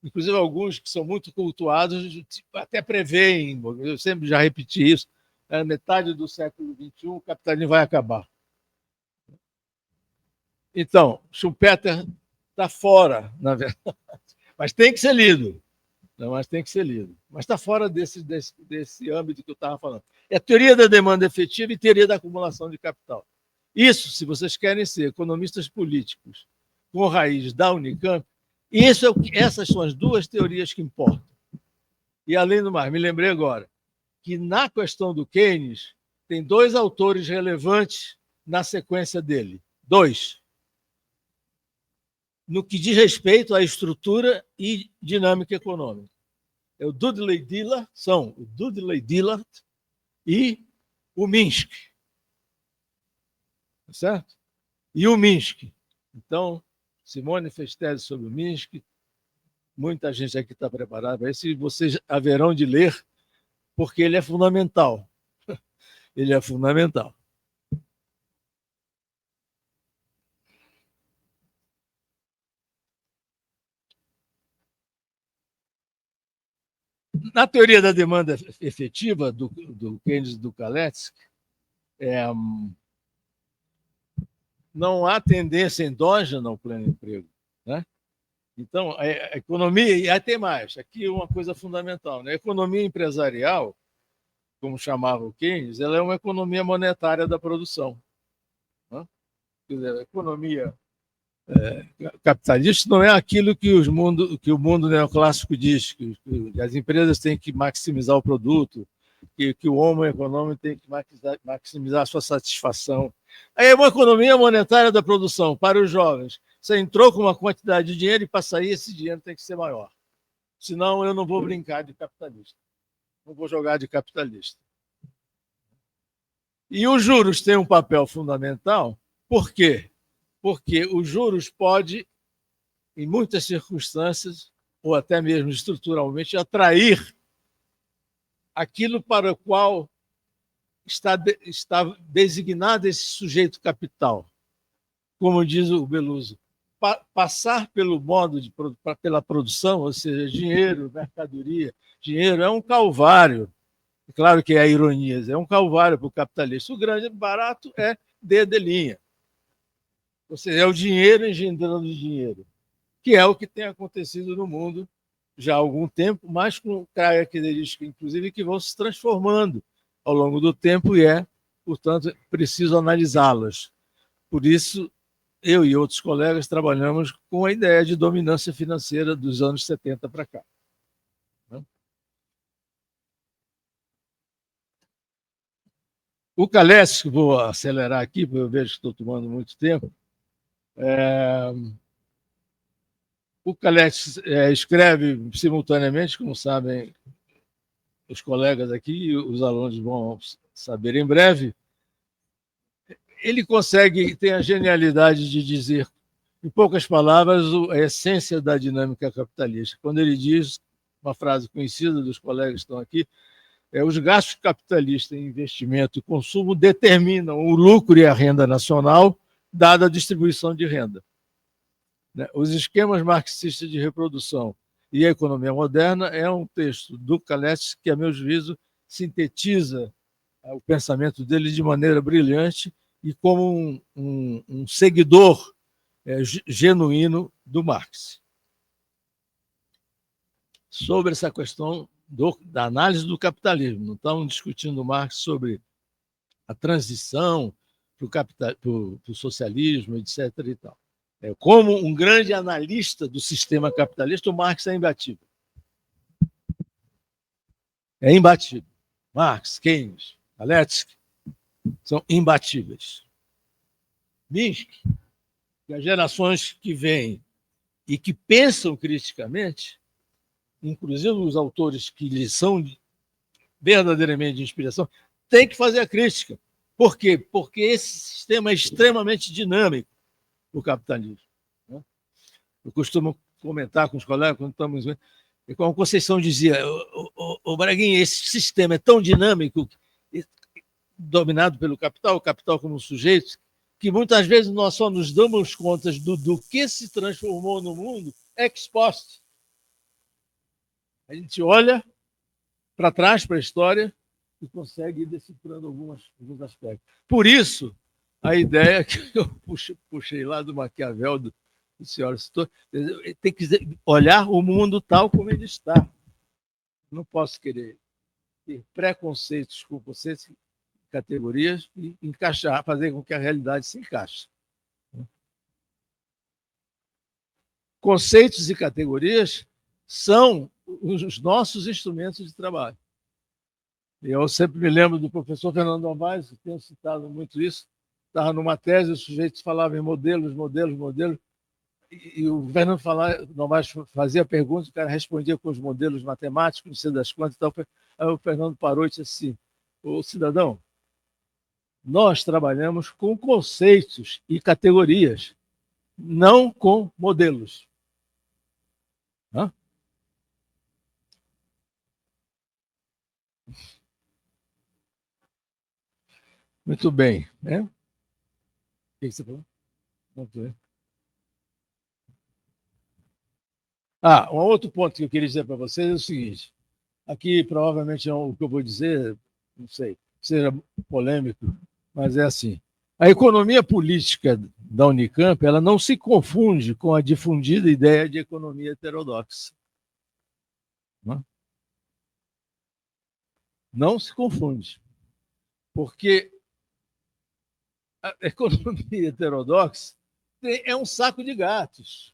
inclusive alguns que são muito cultuados, até preveem, eu sempre já repeti isso, na metade do século XXI o capitalismo vai acabar. Então, Schumpeter está fora, na verdade, mas tem que ser lido. Não, mas tem que ser lido. Mas está fora desse âmbito que eu estava falando. É a teoria da demanda efetiva e teoria da acumulação de capital. Isso, se vocês querem ser economistas políticos com raiz da Unicamp, essas são as duas teorias que importam. E, além do mais, me lembrei agora que, na questão do Keynes, tem dois autores relevantes na sequência dele. Dois. No que diz respeito à estrutura e dinâmica econômica. É o Dudley Dillard, são o Dudley Dillard e o Minsky. Certo? E o Minsky. Então, Simone fez tese sobre o Minsky, muita gente aqui está preparada para isso, e vocês haverão de ler, porque ele é fundamental. Ele é fundamental. Na teoria da demanda efetiva do Keynes e do Kalecki, não há tendência endógena ao pleno emprego, né? Então, a economia, e aí tem mais, aqui uma coisa fundamental, né? A economia empresarial, como chamava o Keynes, ela é uma economia monetária da produção, né? Quer dizer, a economia capitalista não é aquilo que o mundo neoclássico diz, que as empresas têm que maximizar o produto, que o homo econômico tem que maximizar a sua satisfação. Aí é uma economia monetária da produção para os jovens. Você entrou com uma quantidade de dinheiro e para sair esse dinheiro tem que ser maior. Senão eu não vou brincar de capitalista. Não vou jogar de capitalista. E os juros têm um papel fundamental. Por quê? Porque os juros podem, em muitas circunstâncias, ou até mesmo estruturalmente, atrair aquilo para o qual está designado esse sujeito capital. Como diz o Beluso, passar pelo modo pela produção, ou seja, dinheiro, mercadoria, dinheiro é um calvário. Claro que é a ironia, é um calvário para o capitalista. O grande barato é de linha. Ou seja, é o dinheiro engendrando dinheiro, que é o que tem acontecido no mundo já há algum tempo, mas com características, inclusive, que vão se transformando ao longo do tempo e portanto, preciso analisá-las. Por isso, eu e outros colegas trabalhamos com a ideia de dominância financeira dos anos 70 para cá. O Kalecki, vou acelerar aqui, porque eu vejo que estou tomando muito tempo. O Kalecki escreve simultaneamente, como sabem os colegas aqui, os alunos vão saber em breve. Ele tem a genialidade de dizer, em poucas palavras, a essência da dinâmica capitalista. Quando ele diz, uma frase conhecida dos colegas que estão aqui, os gastos capitalistas em investimento e consumo determinam o lucro e a renda nacional, dada a distribuição de renda. Os esquemas marxistas de reprodução e a economia moderna é um texto do Kalecki que, a meu juízo, sintetiza o pensamento dele de maneira brilhante e como um seguidor genuíno do Marx. Sobre essa questão da análise do capitalismo, não estamos discutindo Marx sobre a transição para o socialismo, etc. E tal. Como um grande analista do sistema capitalista, o Marx é imbatível. É imbatível. Marx, Keynes, Kalecki são imbatíveis. Minsky, que as gerações que vêm e que pensam criticamente, inclusive os autores que lhes são verdadeiramente de inspiração, têm que fazer a crítica. Por quê? Porque esse sistema é extremamente dinâmico, o capitalismo. Eu costumo comentar com os colegas quando estamos vendo, e como a Conceição dizia, o Braguinha, esse sistema é tão dinâmico, dominado pelo capital, o capital como sujeito, que muitas vezes nós só nos damos conta do que se transformou no mundo ex post. A gente olha para trás, para a história, e consegue ir decifrando alguns aspectos. Por isso, a ideia que eu puxei lá do Maquiavel, do senhor citou, tem que olhar o mundo tal como ele está. Não posso querer ter preconceitos com conceitos e categorias e encaixar, fazer com que a realidade se encaixe. Conceitos e categorias são os nossos instrumentos de trabalho. Eu sempre me lembro do professor Fernando Novaes, tenho citado muito isso, estava numa tese, o sujeito falava em modelos, e o Fernando Novaes fazia perguntas, o cara respondia com os modelos matemáticos, não sei das quantas, e tal. Aí o Fernando parou e disse assim: ô cidadão, nós trabalhamos com conceitos e categorias, não com modelos. Hã? Muito bem. Né? O que você falou? Um outro ponto que eu queria dizer para vocês é o seguinte: aqui provavelmente o que eu vou dizer, não sei, seja polêmico, mas é assim. A economia política da Unicamp, ela não se confunde com a difundida ideia de economia heterodoxa. Não se confunde. Porque a economia heterodoxa é um saco de gatos.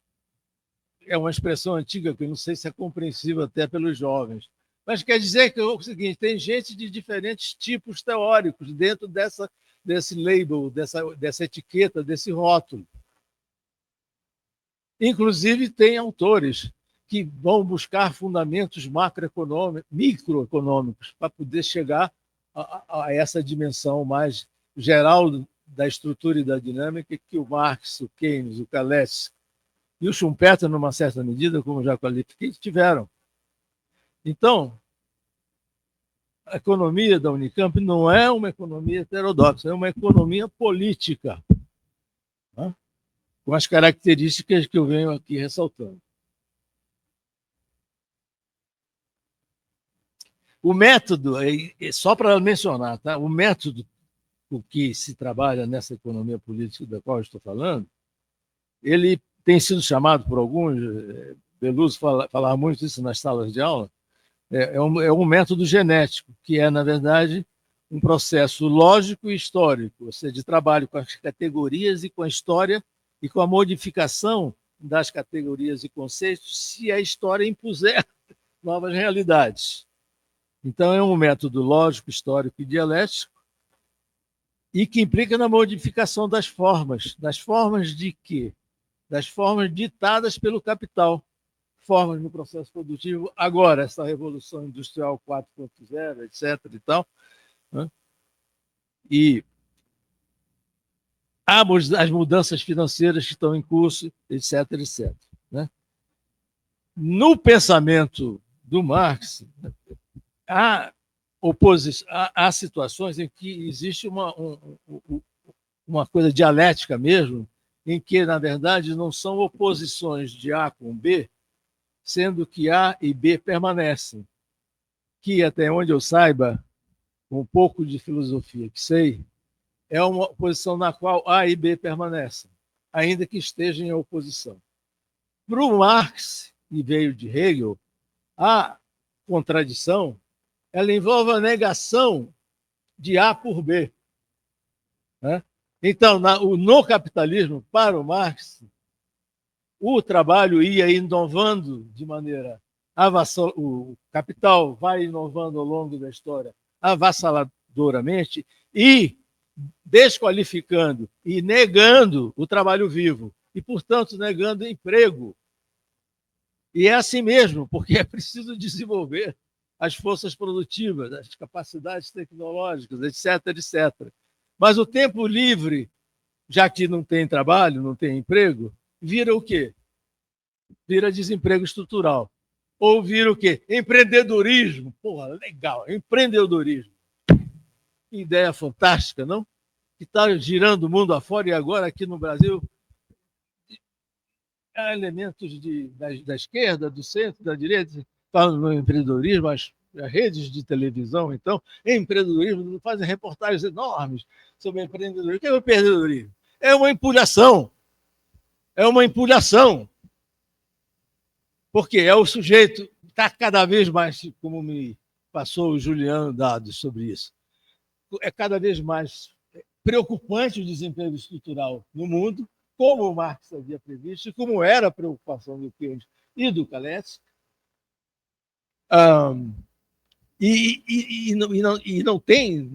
É uma expressão antiga que eu não sei se é compreensível até pelos jovens. Mas quer dizer que é o seguinte: tem gente de diferentes tipos teóricos dentro desse label, dessa etiqueta, desse rótulo. Inclusive, tem autores que vão buscar fundamentos microeconômicos para poder chegar a essa dimensão mais geral da estrutura e da dinâmica que o Marx, o Keynes, o Kalecki e o Schumpeter, numa certa medida, como já qualifiquei, tiveram. Então, a economia da Unicamp não é uma economia heterodoxa, é uma economia política, né? Com as características que eu venho aqui ressaltando. O método, só para mencionar, tá? O método com que se trabalha nessa economia política da qual eu estou falando, ele tem sido chamado por alguns, Beluso falava muito isso nas salas de aula, é um método genético, que é, na verdade, um processo lógico e histórico, ou seja, de trabalho com as categorias e com a história e com a modificação das categorias e conceitos se a história impuser novas realidades. Então, é um método lógico, histórico e dialético, e que implica na modificação das formas. Das formas de quê? Das formas ditadas pelo capital. Formas no processo produtivo, agora, essa revolução industrial 4.0, etc. e tal, né? E as mudanças financeiras que estão em curso, etc. etc. Né? No pensamento do Marx, há situações em que existe uma coisa dialética mesmo, em que, na verdade, não são oposições de A com B, sendo que A e B permanecem. Que, até onde eu saiba, com um pouco de filosofia que sei, é uma posição na qual A e B permanecem, ainda que estejam em oposição. Para o Marx, e veio de Hegel, a contradição ela envolve a negação de A por B. Né? Então, no capitalismo, para o Marx, o trabalho ia inovando de maneira avassaladora, o capital vai inovando ao longo da história avassaladoramente e desqualificando e negando o trabalho vivo e, portanto, negando emprego. E é assim mesmo, porque é preciso desenvolver as forças produtivas, as capacidades tecnológicas, etc., etc. Mas o tempo livre, já que não tem trabalho, não tem emprego, vira o quê? Vira desemprego estrutural. Ou vira o quê? Empreendedorismo. Porra, legal, empreendedorismo. Que ideia fantástica, não? Que está girando o mundo afora e agora aqui no Brasil há elementos da esquerda, do centro, da direita, falam no empreendedorismo, as redes de televisão, então, empreendedorismo, fazem reportagens enormes sobre empreendedorismo. O que é o empreendedorismo? É uma empulhação. É uma empulhação. Porque é o sujeito está cada vez mais, como me passou o Juliano dados sobre isso, é cada vez mais preocupante o desemprego estrutural no mundo, como o Marx havia previsto e como era a preocupação do Keynes e do Kaletz. E não tem...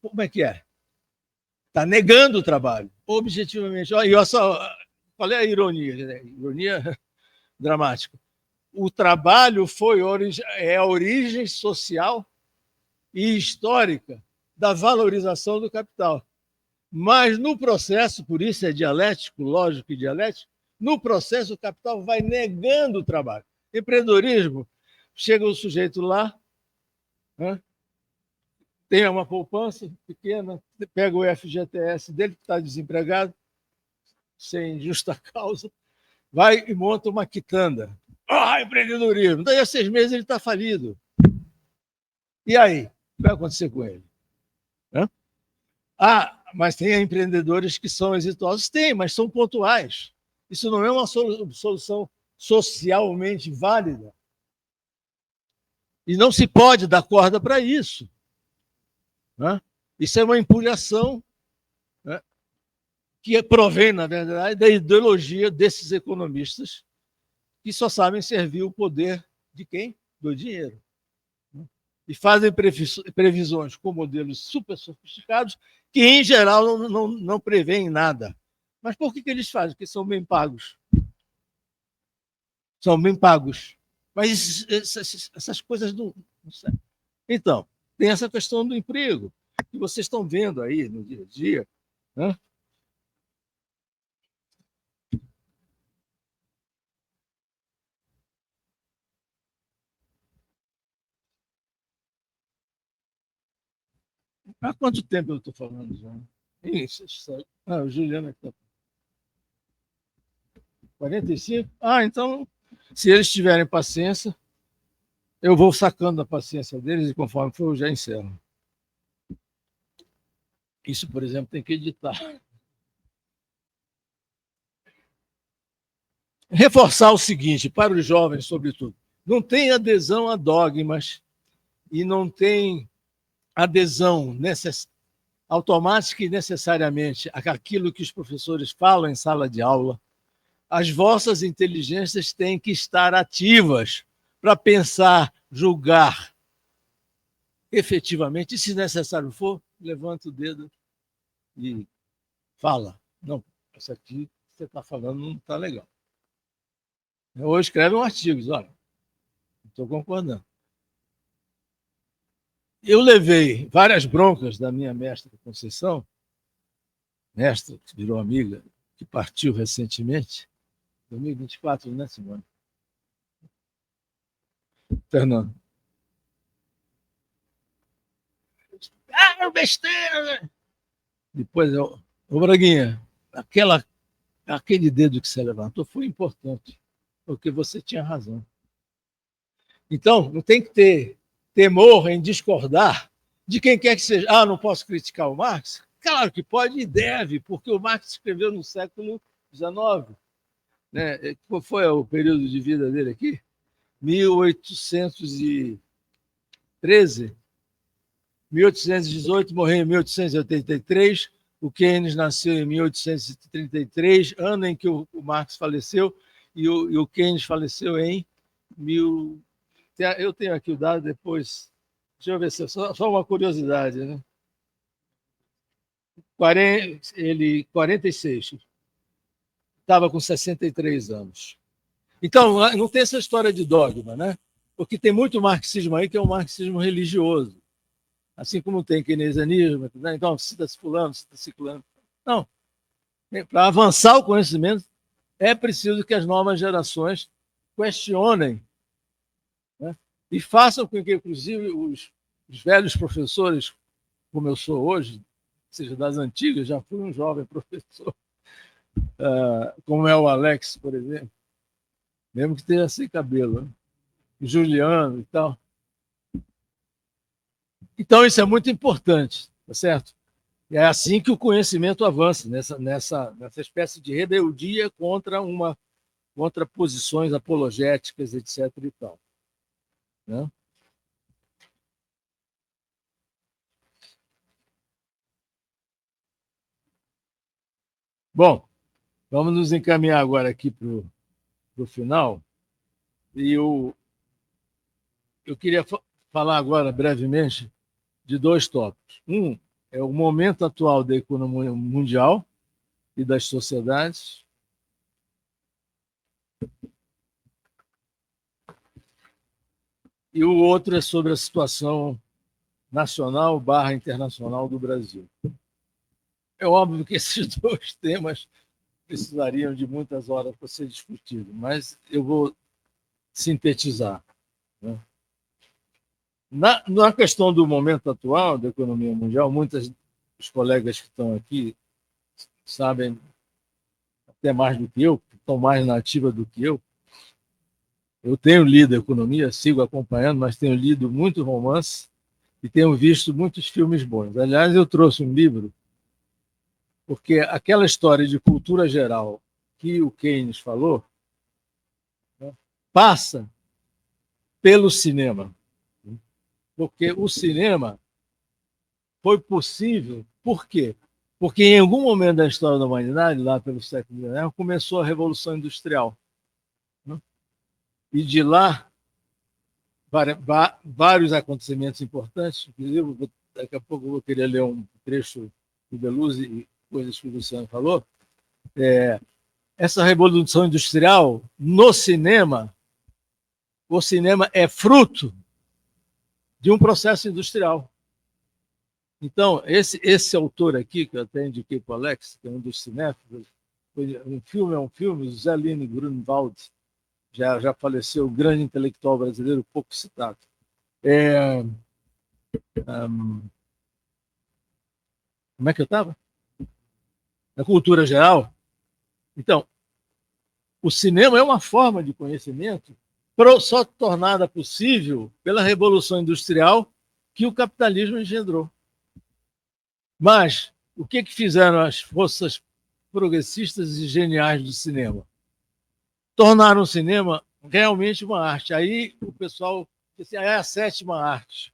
Como é que é? Está negando o trabalho, objetivamente. E olha só, qual é a ironia? Ironia dramática. O trabalho é a origem social e histórica da valorização do capital. Mas no processo, por isso é dialético, lógico e dialético, no processo o capital vai negando o trabalho. Empreendedorismo, chega o sujeito lá, né, tem uma poupança pequena, pega o FGTS dele, que está desempregado, sem justa causa, vai e monta uma quitanda. Empreendedorismo. Daí a 6 meses ele está falido. E aí? O que vai acontecer com ele? Mas tem empreendedores que são exitosos? Tem, mas são pontuais. Isso não é uma solução socialmente válida. E não se pode dar corda para isso. Isso é uma empulhação que provém, na verdade, da ideologia desses economistas que só sabem servir o poder de quem? Do dinheiro. E fazem previsões com modelos super sofisticados que, em geral, não prevêem nada. Mas por que eles fazem? Porque são bem pagos. São bem pagos. Mas essas coisas não servem. Então, tem essa questão do emprego, que vocês estão vendo aí no dia a dia. Há quanto tempo eu estou falando já? O Juliano aqui está. 45? Então, se eles tiverem paciência, eu vou sacando a paciência deles e conforme for, eu já encerro. Isso, por exemplo, tem que editar. Reforçar o seguinte, para os jovens, sobretudo, não tem adesão a dogmas e não tem adesão automática e necessariamente àquilo que os professores falam em sala de aula. As vossas inteligências têm que estar ativas para pensar, julgar efetivamente. E, se necessário for, levanta o dedo e fala. Não, isso aqui que você está falando não está legal. Ou escreve um artigo, olha, não estou concordando. Eu levei várias broncas da minha mestra Conceição, mestra que virou amiga, que partiu recentemente, 2024, né, Simone? Fernando. Besteira! Né? Depois, ô Braguinha, aquele dedo que você levantou foi importante, porque você tinha razão. Então, não tem que ter temor em discordar de quem quer que seja. Não posso criticar o Marx? Claro que pode e deve, porque o Marx escreveu no século XIX. Né? Qual foi o período de vida dele aqui? 1813, 1818, morreu em 1883, o Keynes nasceu em 1833, ano em que o Marx faleceu, e o Keynes faleceu em Eu tenho aqui o dado depois. Deixa eu ver se só uma curiosidade, né? 46. Estava com 63 anos. Então, não tem essa história de dogma, né? Porque tem muito marxismo aí que é um marxismo religioso. Assim como tem keynesianismo, né? Então, cita-se fulano, cita-se ciclano. Não. Para avançar o conhecimento, é preciso que as novas gerações questionem, né? E façam com que, inclusive, os velhos professores, como eu sou hoje, seja das antigas, já fui um jovem professor, como é o Alex, por exemplo, mesmo que tenha sem cabelo, né? O Juliano e tal. Então, isso é muito importante, tá certo? É assim que o conhecimento avança, nessa espécie de rebeldia contra posições apologéticas, etc. E tal. né? Bom, vamos nos encaminhar agora aqui para o final. E eu queria falar agora brevemente de dois tópicos. Um é o momento atual da economia mundial e das sociedades. E o outro é sobre a situação nacional / internacional do Brasil. É óbvio que esses dois temas precisariam de muitas horas para ser discutidos, mas eu vou sintetizar, né? Na questão do momento atual da economia mundial, muitos dos colegas que estão aqui sabem até mais do que eu, estão mais na ativa do que eu. Eu tenho lido economia, sigo acompanhando, mas tenho lido muito romance e tenho visto muitos filmes bons. Aliás, eu trouxe um livro, porque aquela história de cultura geral que o Keynes falou, né, passa pelo cinema. Porque o cinema foi possível. Por quê? Porque em algum momento da história da humanidade, lá pelo século XIX, começou a Revolução Industrial, né? E de lá, vários acontecimentos importantes. Inclusive, daqui a pouco eu vou querer ler um trecho do Deleuze e coisas que o Luciano falou. Essa Revolução Industrial, no cinema, o cinema é fruto de um processo industrial. Então, esse autor aqui, que eu até indiquei para o Alex, que é um dos cinéfilos, é um filme, José Lino Grunwald, já faleceu, grande intelectual brasileiro, pouco citado. Como é que eu estava? Na cultura geral. Então, o cinema é uma forma de conhecimento só tornada possível pela Revolução Industrial que o capitalismo engendrou. Mas o que fizeram as forças progressistas e geniais do cinema? Tornaram o cinema realmente uma arte. Aí o pessoal disse, é a sétima arte.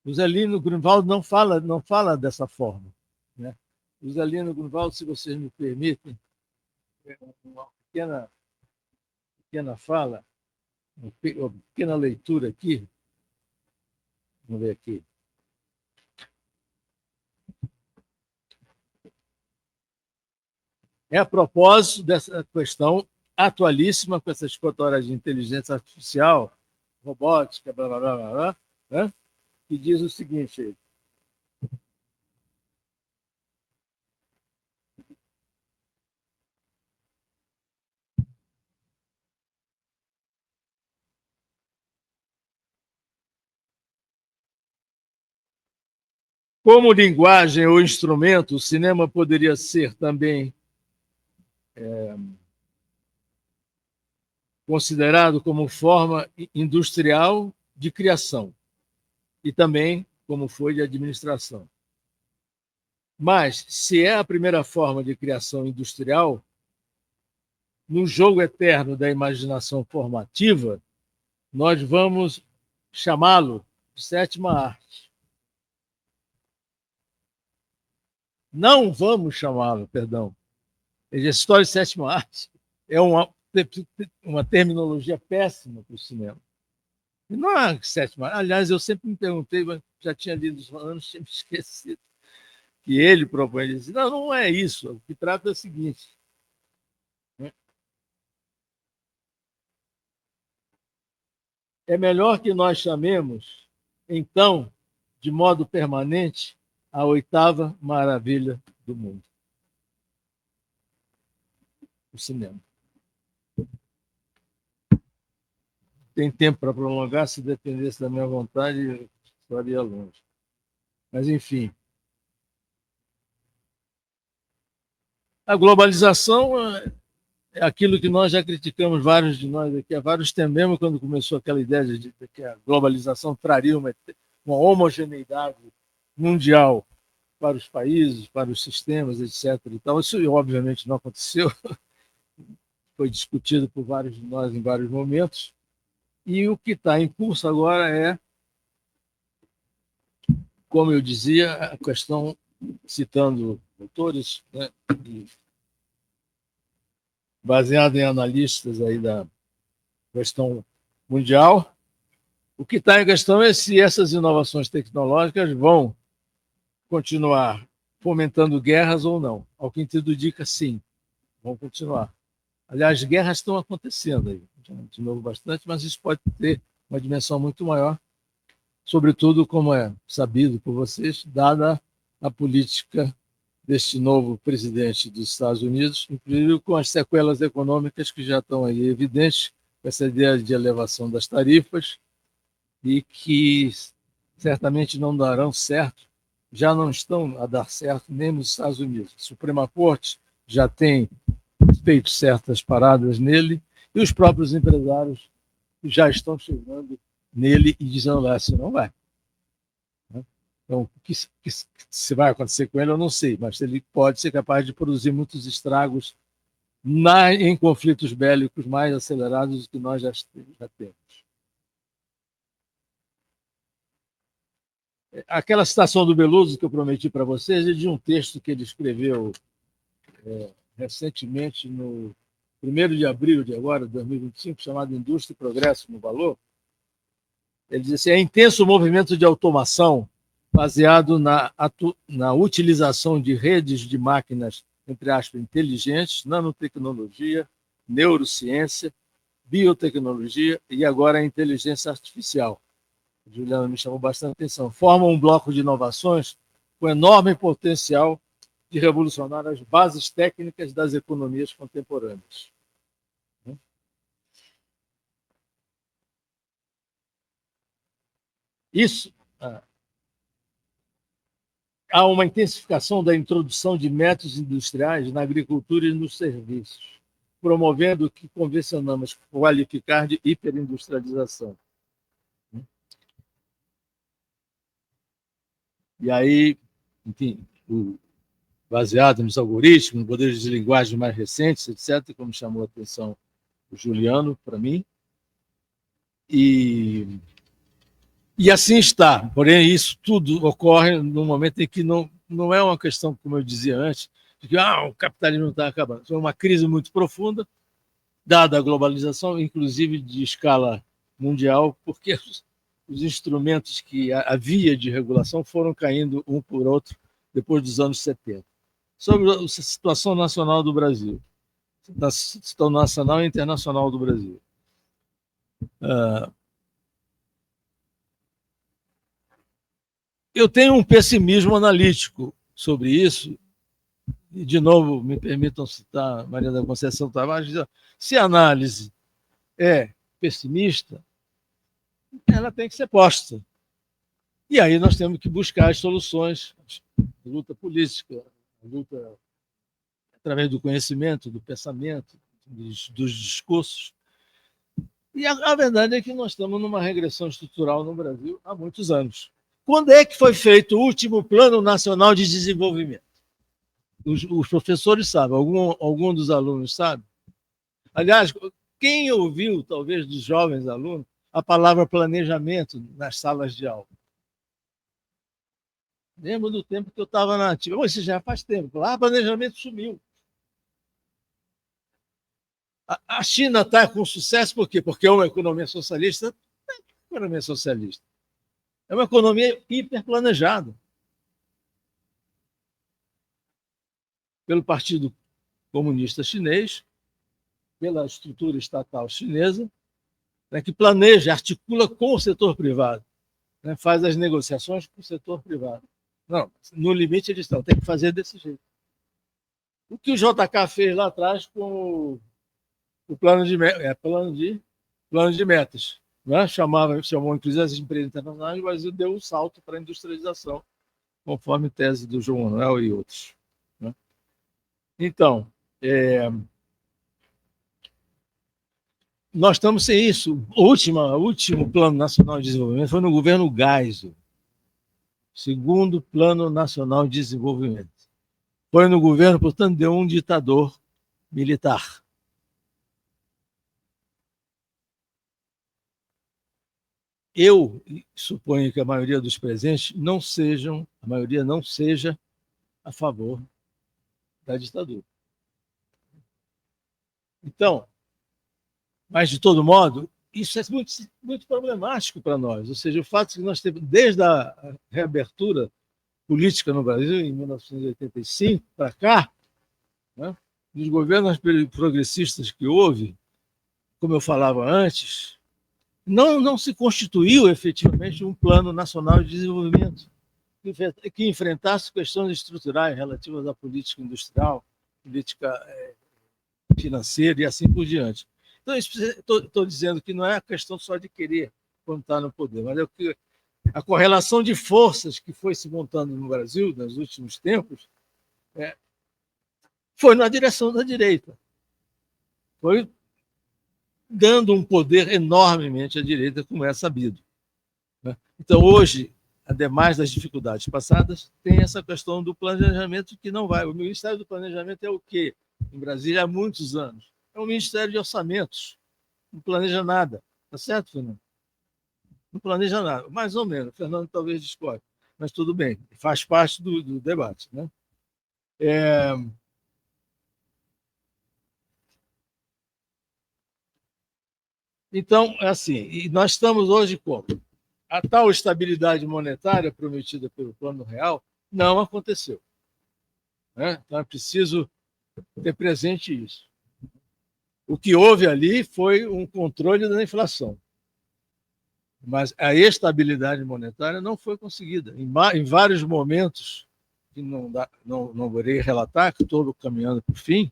O Zé Lino Grunwald não fala dessa forma, né? O Zé Lino Grunwald, se vocês me permitem, uma pequena fala, uma pequena leitura aqui. Vamos ver aqui. É a propósito dessa questão atualíssima com essas histórias de inteligência artificial, robótica, blá, blá, blá, blá, né? Que diz o seguinte: como linguagem ou instrumento, o cinema poderia ser também considerado como forma industrial de criação e também como foi de administração. Mas, se é a primeira forma de criação industrial, no jogo eterno da imaginação formativa, nós vamos chamá-lo de sétima arte. Não vamos chamá-lo, perdão. A história de sétima arte é uma terminologia péssima para o cinema. Não é sétima arte. Aliás, eu sempre me perguntei, já tinha lido os anos, tinha me esquecido, que ele propõe. Ele disse, não é isso. O que trata é o seguinte: é melhor que nós chamemos, então, de modo permanente, a oitava maravilha do mundo: o cinema. Tem tempo para prolongar, se dependesse da minha vontade, estaria longe. Mas, enfim. A globalização é aquilo que nós já criticamos, vários de nós aqui, há vários tempos, mesmo quando começou aquela ideia de que a globalização traria uma homogeneidade mundial para os países, para os sistemas, etc. Então, isso, obviamente, não aconteceu. Foi discutido por vários de nós em vários momentos. E o que está em curso agora é, como eu dizia, a questão, citando autores, né, baseado em analistas aí da questão mundial, o que está em questão é se essas inovações tecnológicas vão continuar fomentando guerras ou não. Ao que tudo indica, sim, vão continuar. Aliás, guerras estão acontecendo aí, de novo bastante, mas isso pode ter uma dimensão muito maior, sobretudo, como é sabido por vocês, dada a política deste novo presidente dos Estados Unidos, inclusive com as sequelas econômicas que já estão aí evidentes, com essa ideia de elevação das tarifas e que certamente não darão certo, já não estão a dar certo nem nos Estados Unidos. A Suprema Corte já tem feito certas paradas nele e os próprios empresários já estão chegando nele e dizendo lá, assim, não vai. Então, o que se vai acontecer com ele, eu não sei, mas ele pode ser capaz de produzir muitos estragos em conflitos bélicos mais acelerados do que nós já temos. Aquela citação do Beluso que eu prometi para vocês é de um texto que ele escreveu recentemente, no 1º de abril de agora, 2025, chamado Indústria e Progresso no Valor. Ele diz assim, é intenso movimento de automação baseado na utilização de redes de máquinas, entre aspas, inteligentes, nanotecnologia, neurociência, biotecnologia e agora a inteligência artificial. Juliana me chamou bastante atenção. Formam um bloco de inovações com enorme potencial de revolucionar as bases técnicas das economias contemporâneas. Isso, há uma intensificação da introdução de métodos industriais na agricultura e nos serviços, promovendo o que convencionamos qualificar de hiperindustrialização. E aí, enfim, baseado nos algoritmos, modelos de linguagem mais recentes, etc., como chamou a atenção o Juliano para mim. E assim está. Porém, isso tudo ocorre num momento em que não é uma questão, como eu dizia antes, de que o capitalismo está acabando. É uma crise muito profunda, dada a globalização, inclusive de escala mundial, porque os instrumentos que havia de regulação foram caindo um por outro depois dos anos 70. Sobre a situação nacional do Brasil, da situação nacional e internacional do Brasil. Eu tenho um pessimismo analítico sobre isso, e, de novo, me permitam citar Maria da Conceição Tavares, se a análise é pessimista, ela tem que ser posta. E aí nós temos que buscar as soluções, a luta política, a luta através do conhecimento, do pensamento, dos discursos. E a verdade é que nós estamos numa regressão estrutural no Brasil há muitos anos. Quando é que foi feito o último Plano Nacional de Desenvolvimento? Os professores sabem, algum dos alunos sabe? Aliás, quem ouviu, talvez dos jovens alunos, a palavra planejamento nas salas de aula? Lembro do tempo que eu estava na ativa. Isso já faz tempo. Planejamento sumiu. A China está com sucesso por quê? Porque é uma economia socialista. Não é uma economia socialista. É uma economia hiperplanejada pelo Partido Comunista Chinês, pela estrutura estatal chinesa, né, que planeja, articula com o setor privado, né, faz as negociações com o setor privado. Não, no limite eles estão, tem que fazer desse jeito. O que o JK fez lá atrás com o plano de metas. Né? Chamou inclusive as empresas internacionais, o Brasil deu um salto para a industrialização, conforme tese do João Manuel e outros. Né? Então, nós estamos sem isso. O último Plano Nacional de Desenvolvimento foi no governo Geisel. Segundo Plano Nacional de Desenvolvimento. Foi no governo, portanto, de um ditador militar. eu suponho que a maioria dos presentes a maioria não seja a favor da ditadura. Então, mas, de todo modo, isso é muito, muito problemático para nós. Ou seja, o fato de que nós temos, desde a reabertura política no Brasil, em 1985 para cá, né, dos governos progressistas que houve, como eu falava antes, não se constituiu efetivamente um plano nacional de desenvolvimento que enfrentasse questões estruturais relativas à política industrial, política financeira e assim por diante. Então, estou dizendo que não é a questão só de querer quando está no poder, mas é que a correlação de forças que foi se montando no Brasil nos últimos tempos foi na direção da direita. Foi dando um poder enormemente à direita, como é sabido. Então, hoje, ademais das dificuldades passadas, tem essa questão do planejamento que não vai. O Ministério do Planejamento é o quê? Em Brasília há muitos anos. É um Ministério de Orçamentos. Não planeja nada. Está certo, Fernando? Não planeja nada. Mais ou menos. O Fernando talvez discorde. Mas tudo bem. Faz parte do debate. Né? Então, é assim. E nós estamos hoje como? A tal estabilidade monetária prometida pelo Plano Real não aconteceu. Né? Então, é preciso ter presente isso. O que houve ali foi um controle da inflação. Mas a estabilidade monetária não foi conseguida. Em vários momentos, que não vou relatar, que estou caminhando para o fim,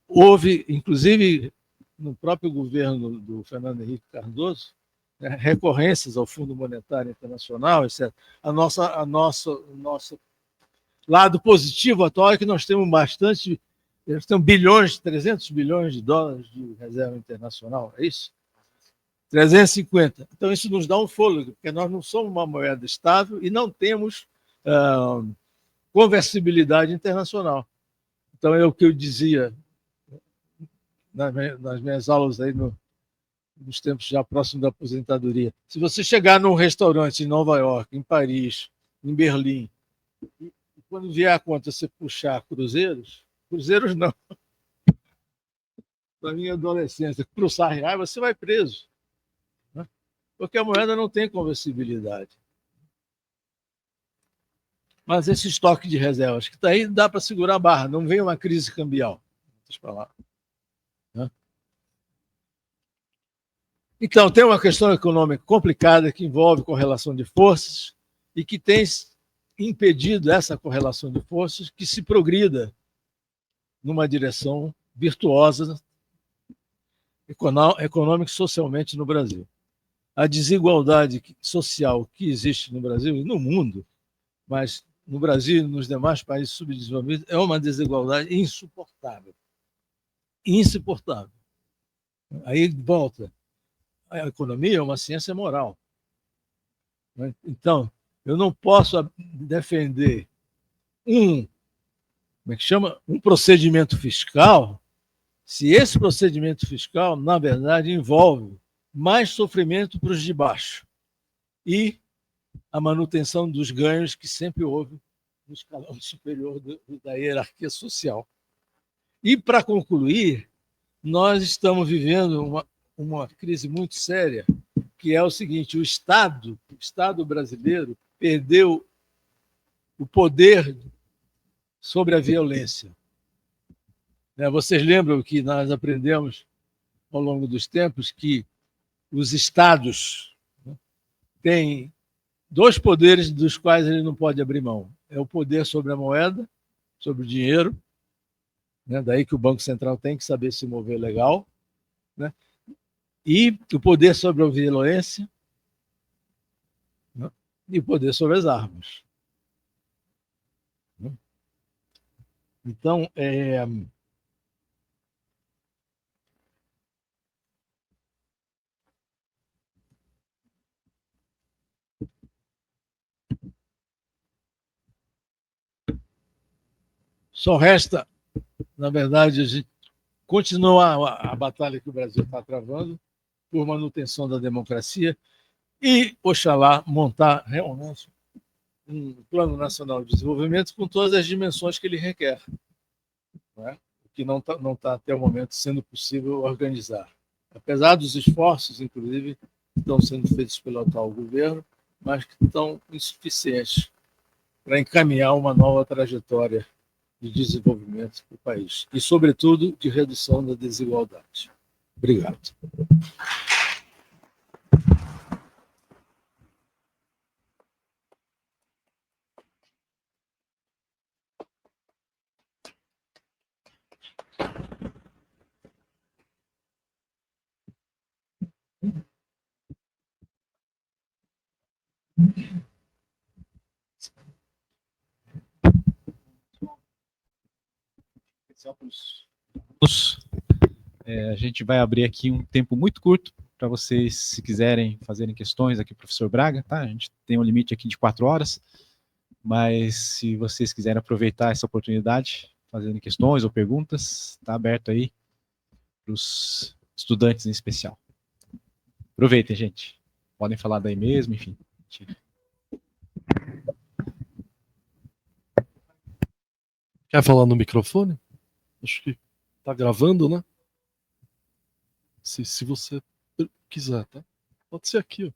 houve, inclusive, no próprio governo do Fernando Henrique Cardoso, recorrências ao Fundo Monetário Internacional, etc. O nosso lado positivo atual é que nós temos bastante. Eles têm 300 bilhões de dólares de reserva internacional, é isso? 350. Então, isso nos dá um fôlego, porque nós não somos uma moeda estável e não temos conversibilidade internacional. Então, é o que eu dizia nas minhas aulas aí nos tempos já próximos da aposentadoria. Se você chegar num restaurante em Nova York, em Paris, em Berlim, e quando vier a conta você puxar cruzeiros não. Para minha adolescência, cruzar reais, você vai preso. Né? Porque a moeda não tem conversibilidade. Mas esse estoque de reservas que está aí dá para segurar a barra, não vem uma crise cambial. Deixa eu falar. Né? Então, tem uma questão econômica complicada que envolve correlação de forças e que tem impedido essa correlação de forças que se progrida numa direção virtuosa econômica e socialmente no Brasil. A desigualdade social que existe no Brasil e no mundo, mas no Brasil e nos demais países subdesenvolvidos, é uma desigualdade insuportável. Insuportável. Aí volta. A economia é uma ciência moral. Então, eu não posso defender um procedimento fiscal se esse procedimento fiscal, na verdade, envolve mais sofrimento para os de baixo e a manutenção dos ganhos que sempre houve no escalão superior da hierarquia social. E, para concluir, nós estamos vivendo uma crise muito séria, que é o seguinte: o Estado brasileiro perdeu o poder sobre a violência. Vocês lembram que nós aprendemos ao longo dos tempos que os estados têm dois poderes dos quais ele não pode abrir mão. É o poder sobre a moeda, sobre o dinheiro, daí que o Banco Central tem que saber se mover legal, e o poder sobre a violência, e o poder sobre as armas. Então, só resta, na verdade, a gente continuar a batalha que o Brasil está travando por manutenção da democracia e, oxalá, montar realmente um Plano Nacional de Desenvolvimento com todas as dimensões que ele requer, não é? O que não tá até o momento sendo possível organizar. Apesar dos esforços, inclusive, que estão sendo feitos pelo atual governo, mas que estão insuficientes para encaminhar uma nova trajetória de desenvolvimento para o país e, sobretudo, de redução da desigualdade. Obrigado. A gente vai abrir aqui um tempo muito curto para vocês, se quiserem fazerem questões aqui, professor Braga, tá? A gente tem um limite aqui de 4 horas, mas se vocês quiserem aproveitar essa oportunidade, fazendo questões ou perguntas, está aberto aí para os estudantes em especial. Aproveitem, gente. Podem falar daí mesmo, enfim. Quer falar no microfone? Acho que tá gravando, né? Se você quiser, tá? Pode ser aqui, ó.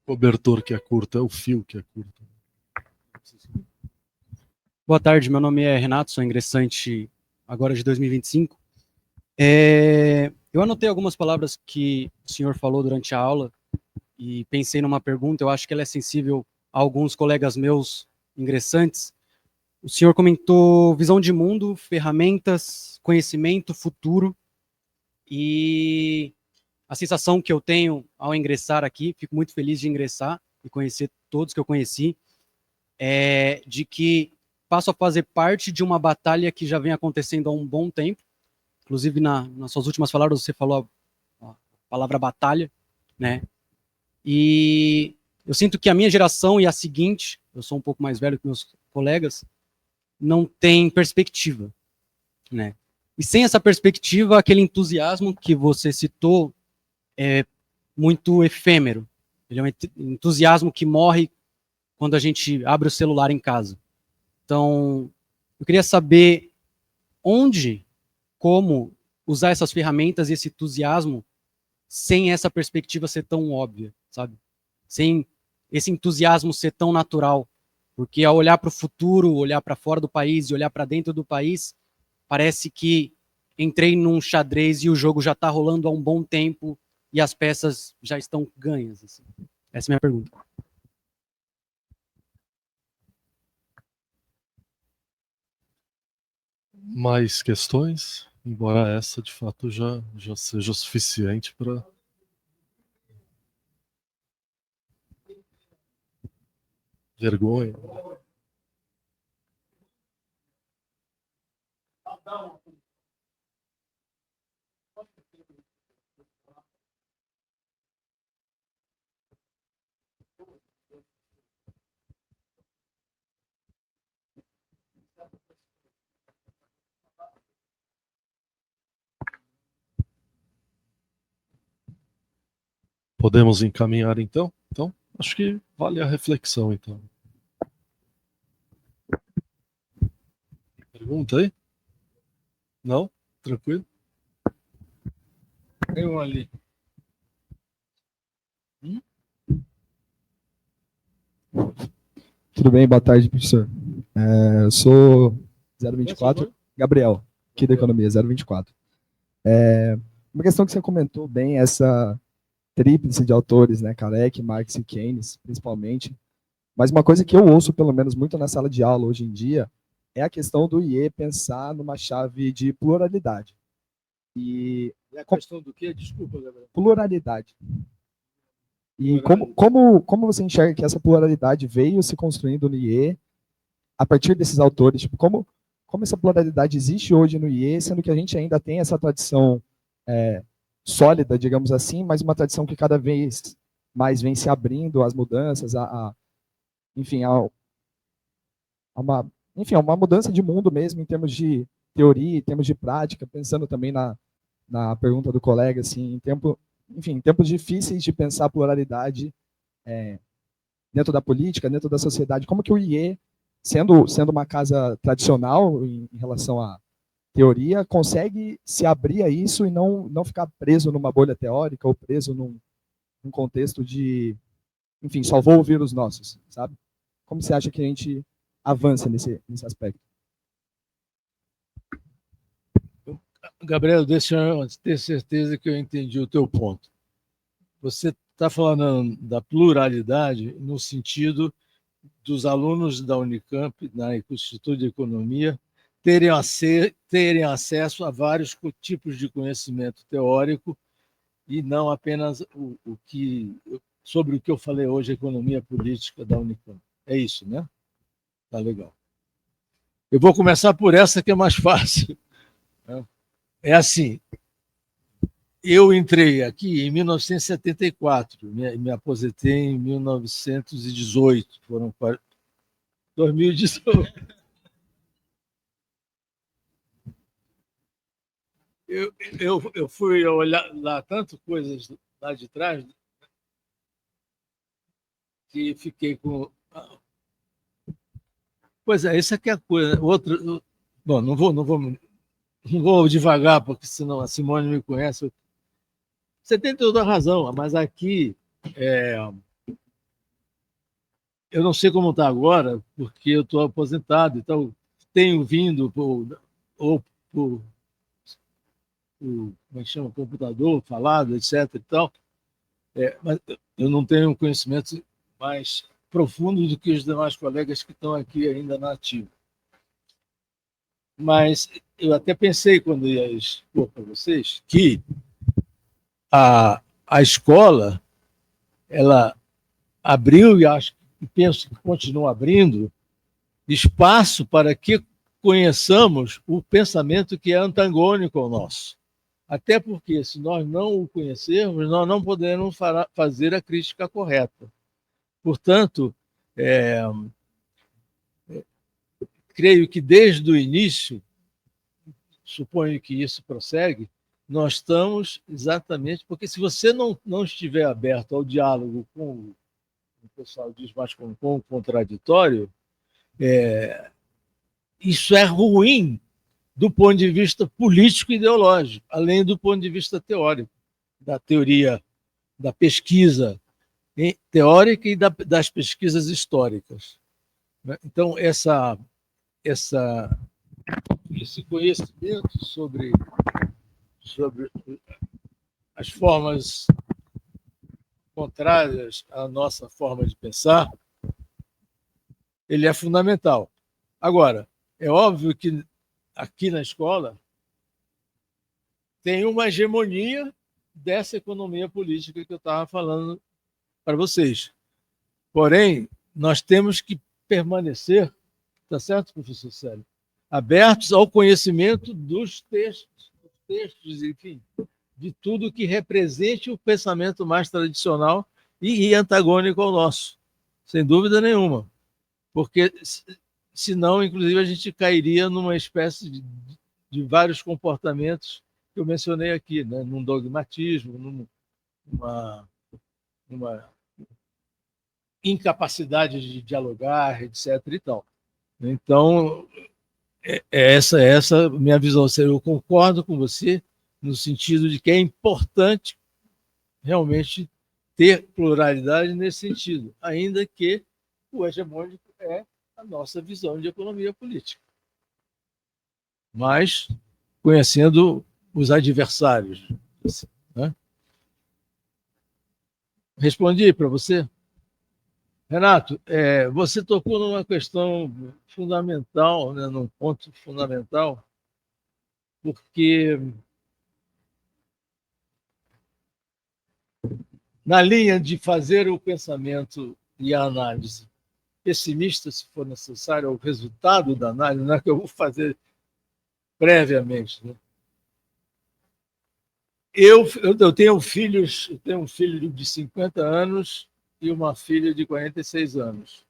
O cobertor que é curto, é o fio que é curto. Boa tarde, meu nome é Renato, sou ingressante agora de 2025. Eu anotei algumas palavras que o senhor falou durante a aula e pensei numa pergunta, eu acho que ela é sensível a alguns colegas meus ingressantes. O senhor comentou visão de mundo, ferramentas, conhecimento, futuro, e a sensação que eu tenho ao ingressar aqui, fico muito feliz de ingressar e conhecer todos que eu conheci, é de que passo a fazer parte de uma batalha que já vem acontecendo há um bom tempo. Inclusive, nas suas últimas palavras, você falou a palavra batalha, né? E eu sinto que a minha geração e a seguinte, eu sou um pouco mais velho que meus colegas, não tem perspectiva, né? E sem essa perspectiva, aquele entusiasmo que você citou é muito efêmero. Ele é um entusiasmo que morre quando a gente abre o celular em casa. Então, eu queria saber onde, como usar essas ferramentas e esse entusiasmo sem essa perspectiva ser tão óbvia, sabe? Sem esse entusiasmo ser tão natural. Porque ao olhar para o futuro, olhar para fora do país e olhar para dentro do país, parece que entrei num xadrez e o jogo já está rolando há um bom tempo e as peças já estão ganhas. Assim. Essa é a minha pergunta. Mais questões? Embora essa, de fato, já seja suficiente para... Vergonha. Podemos encaminhar, então? Então, acho que vale a reflexão, então. Pergunta aí? Não? Tranquilo? Tem um ali. Tudo bem? Boa tarde, professor. Eu sou 024, Gabriel, aqui da Economia, 024. Uma questão que você comentou bem, essa tríplice de autores, né, Hayek, Marx e Keynes, principalmente, mas uma coisa que eu ouço, pelo menos, muito na sala de aula hoje em dia, é a questão do IE pensar numa chave de pluralidade. E a questão do quê? Desculpa, Gabriel. Pluralidade. E como você enxerga que essa pluralidade veio se construindo no IE a partir desses autores? Tipo, como essa pluralidade existe hoje no IE, sendo que a gente ainda tem essa tradição sólida, digamos assim, mas uma tradição que cada vez mais vem se abrindo às mudanças, enfim, enfim, a uma mudança de mundo mesmo, em termos de teoria, em termos de prática, pensando também na pergunta do colega, assim, enfim, em tempos difíceis de pensar a pluralidade dentro da política, dentro da sociedade, como que o IE, sendo uma casa tradicional em relação à teoria, consegue se abrir a isso e não ficar preso numa bolha teórica ou preso num contexto de, enfim, só vou ouvir os nossos, sabe? Como você acha que a gente avança nesse aspecto? Gabriel, deixa eu ter certeza que eu entendi o teu ponto. Você está falando da pluralidade no sentido dos alunos da Unicamp, na Instituto de Economia, terem acesso a vários tipos de conhecimento teórico e não apenas sobre o que eu falei hoje, a economia política da Unicamp. É isso, né? Tá legal. Eu vou começar por essa que é mais fácil. É assim, eu entrei aqui em 1974, me aposentei em 1918, foram 2018. Eu fui olhar lá tanto coisas lá de trás que fiquei com. Pois é, isso aqui é a coisa. Outro, bom, não vou devagar, porque senão a Simone me conhece. Você tem toda a razão, mas aqui eu não sei como está agora, porque eu estou aposentado, então tenho vindo ou por como é que chama, computador, falado, etc. E tal, mas eu não tenho um conhecimento mais profundo do que os demais colegas que estão aqui ainda na ativa. Mas eu até pensei, quando ia expor para vocês, que a escola ela abriu, e penso que continua abrindo, espaço para que conheçamos o pensamento que é antagônico ao nosso. Até porque, se nós não o conhecermos, nós não podemos fazer a crítica correta. Portanto, creio que desde o início, suponho que isso prossegue, nós estamos exatamente... Porque se você não estiver aberto ao diálogo com o pessoal diz mais com o contraditório, isso é ruim do ponto de vista político e ideológico, além do ponto de vista teórico, da teoria, da pesquisa teórica e das pesquisas históricas. Então, esse conhecimento sobre as formas contrárias à nossa forma de pensar, ele é fundamental. Agora, é óbvio que aqui na escola tem uma hegemonia dessa economia política que eu estava falando para vocês. Porém, nós temos que permanecer, tá certo, professor Célio, abertos ao conhecimento dos textos, enfim, de tudo que represente o pensamento mais tradicional e antagônico ao nosso, sem dúvida nenhuma. Porque, senão, inclusive, a gente cairia numa espécie de vários comportamentos que eu mencionei aqui, né? Num dogmatismo, numa incapacidade de dialogar, etc. E tal. Então, essa minha visão. Eu concordo com você no sentido de que é importante realmente ter pluralidade nesse sentido, ainda que o hegemônico é a nossa visão de economia política. Mas conhecendo os adversários. Né? Respondi para você? Renato, você tocou numa questão fundamental, né, num ponto fundamental, porque na linha de fazer o pensamento e a análise pessimista, se for necessário, o resultado da análise, não é que eu vou fazer previamente, né? Eu tenho eu tenho um filho de 50 anos e uma filha de 46 anos.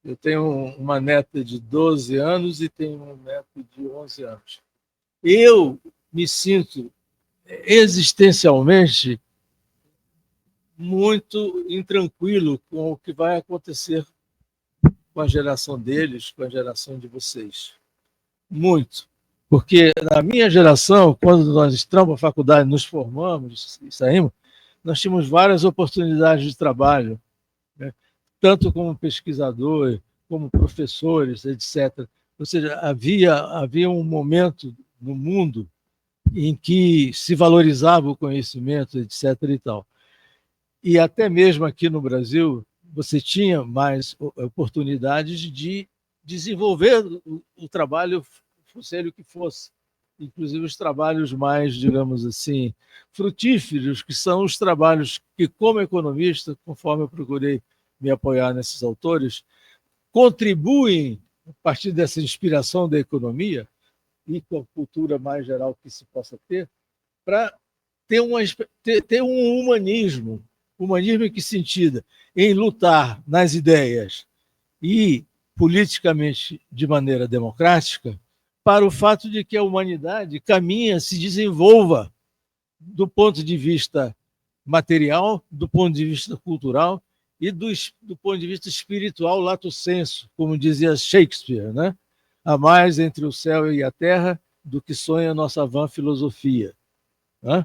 Eu tenho uma neta de 12 anos e tenho um neto de 11 anos. Eu me sinto existencialmente muito intranquilo com o que vai acontecer com a geração deles, com a geração de vocês. Muito. Porque na minha geração, quando nós entramos na faculdade, nos formamos e saímos, nós tínhamos várias oportunidades de trabalho, né? Tanto como pesquisador, como professores, etc. Ou seja, havia um momento no mundo em que se valorizava o conhecimento, etc. e tal. E até mesmo aqui no Brasil, você tinha mais oportunidades de desenvolver o trabalho, fosse ele o que fosse, inclusive os trabalhos mais, digamos assim, frutíferos, que são os trabalhos que, como economista, conforme eu procurei me apoiar nesses autores, contribuem, a partir dessa inspiração da economia e com a cultura mais geral que se possa ter, para ter um humanismo. Humanismo em que sentido? Em lutar nas ideias e politicamente de maneira democrática para o fato de que a humanidade caminha, se desenvolva do ponto de vista material, do ponto de vista cultural e do ponto de vista espiritual, lato sensu, como dizia Shakespeare, né? Há mais entre o céu e a terra do que sonha a nossa vã filosofia. Né?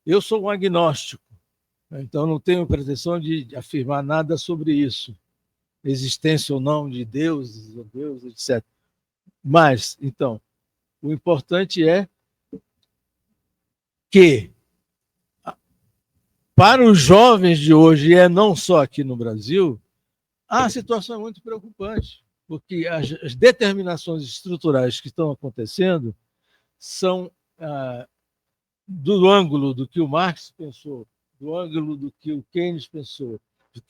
Eu sou um agnóstico, então não tenho pretensão de afirmar nada sobre isso, existência ou não de deuses, ou Deus, etc. Mas, então, o importante é que, para os jovens de hoje, e não só aqui no Brasil, a situação é muito preocupante, porque as determinações estruturais que estão acontecendo são do ângulo do que o Marx pensou, do ângulo do que o Keynes pensou, do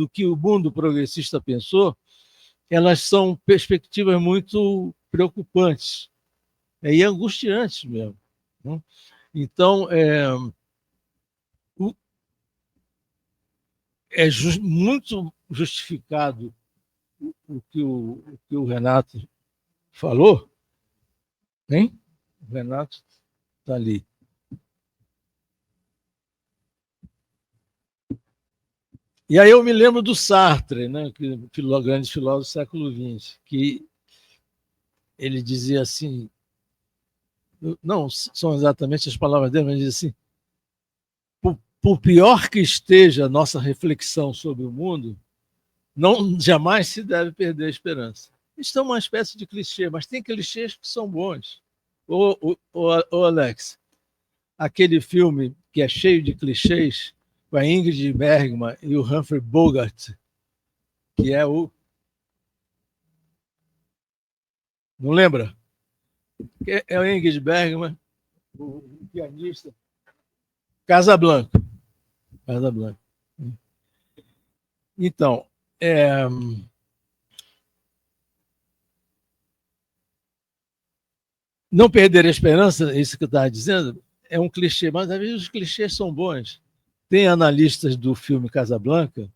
que o mundo progressista pensou, elas são perspectivas muito preocupantes e angustiantes mesmo. Né? Então, muito justificado o que o Renato falou, hein? O Renato está ali. E aí eu me lembro do Sartre, né, grande filósofo do século XX, que ele dizia assim, não são exatamente as palavras dele, mas ele dizia assim, por pior que esteja a nossa reflexão sobre o mundo, jamais se deve perder a esperança. Isso é uma espécie de clichê, mas tem clichês que são bons. Ô Alex, aquele filme que é cheio de clichês, com a Ingrid Bergman e o Humphrey Bogart, que é o... Não lembra? É o Ingrid Bergman, o pianista. Casablanca. Então, não perder a esperança, isso que eu estava dizendo, é um clichê, mas às vezes os clichês são bons. Tem analistas do filme Casablanca,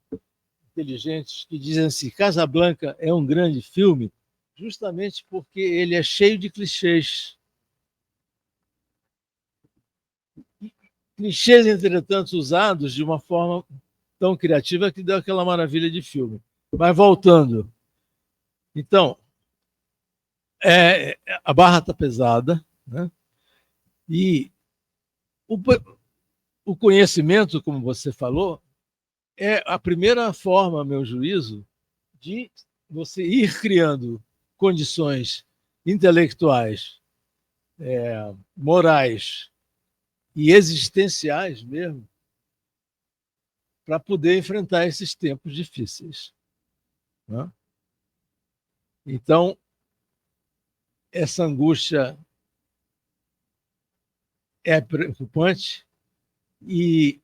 inteligentes, que dizem assim, Casablanca é um grande filme justamente porque ele é cheio de clichês. Clichês, entretanto, usados de uma forma tão criativa que deu aquela maravilha de filme. Mas voltando. Então, a barra está pesada, né? E o conhecimento, como você falou, é a primeira forma, a meu juízo, de você ir criando condições intelectuais, morais e existenciais mesmo, para poder enfrentar esses tempos difíceis. Né? Então, essa angústia é preocupante e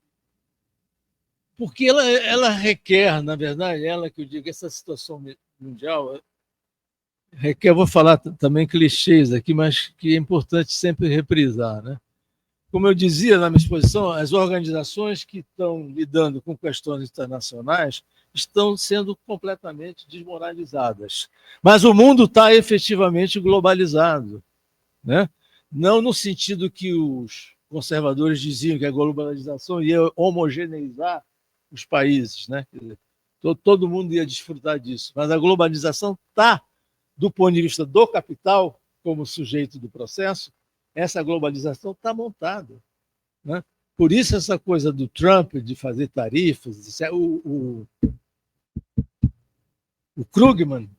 porque ela requer, na verdade, que eu digo, essa situação mundial requer, vou falar também clichês aqui, mas que é importante sempre reprisar, né? como eu dizia na minha exposição, as organizações que estão lidando com questões internacionais estão sendo completamente desmoralizadas. Mas o mundo está efetivamente globalizado, né? Não no sentido que os conservadores diziam que a globalização ia homogeneizar os países, né? Todo mundo ia desfrutar disso, mas a globalização está, do ponto de vista do capital, como sujeito do processo, essa globalização está montada, né? Por isso essa coisa do Trump de fazer tarifas, o Krugman,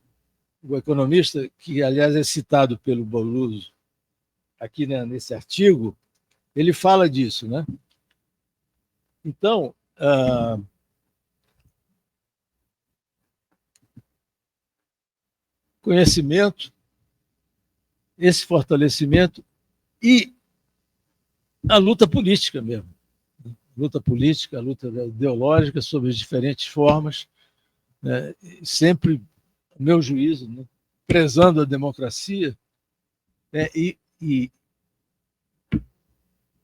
o economista, que aliás é citado pelo Belouzzo aqui, né, nesse artigo, ele fala disso, né? Então, conhecimento, esse fortalecimento e a luta política mesmo. Luta política, a luta ideológica sobre as diferentes formas, né? Sempre, no meu juízo, né, prezando a democracia, né? E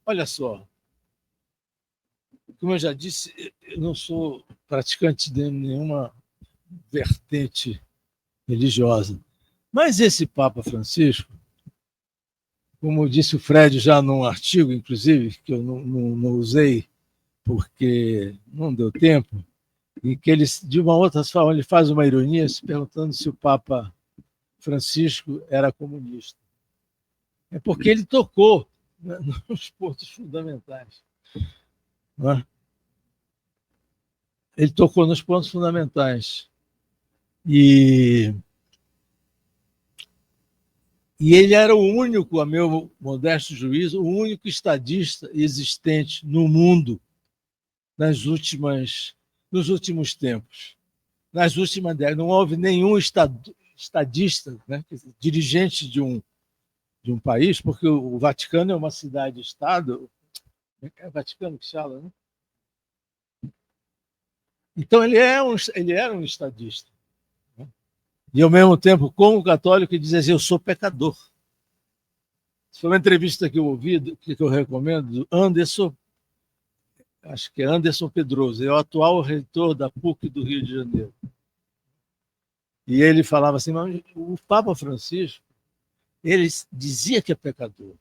olha só, como eu já disse, eu não sou praticante de nenhuma vertente religiosa, mas esse Papa Francisco, como disse o Fred já num artigo, inclusive, que eu não usei porque não deu tempo, em que ele, de uma outra forma, ele faz uma ironia se perguntando se o Papa Francisco era comunista. É porque ele tocou, né, nos pontos fundamentais. Né? Ele tocou nos pontos fundamentais. E ele era o único, a meu modesto juízo, o único estadista existente no mundo nos últimos tempos, nas últimas décadas. Não houve nenhum estadista, né, dirigente de um país, porque o Vaticano é uma cidade-estado. É o Vaticano que fala, né? Então ele era um estadista. Né? E, ao mesmo tempo, como católico, ele dizia assim: eu sou pecador. Isso foi uma entrevista que eu ouvi, que eu recomendo, do Anderson, acho que é Anderson Pedroso, é o atual reitor da PUC do Rio de Janeiro. E ele falava assim: mas o Papa Francisco, ele dizia que é pecador.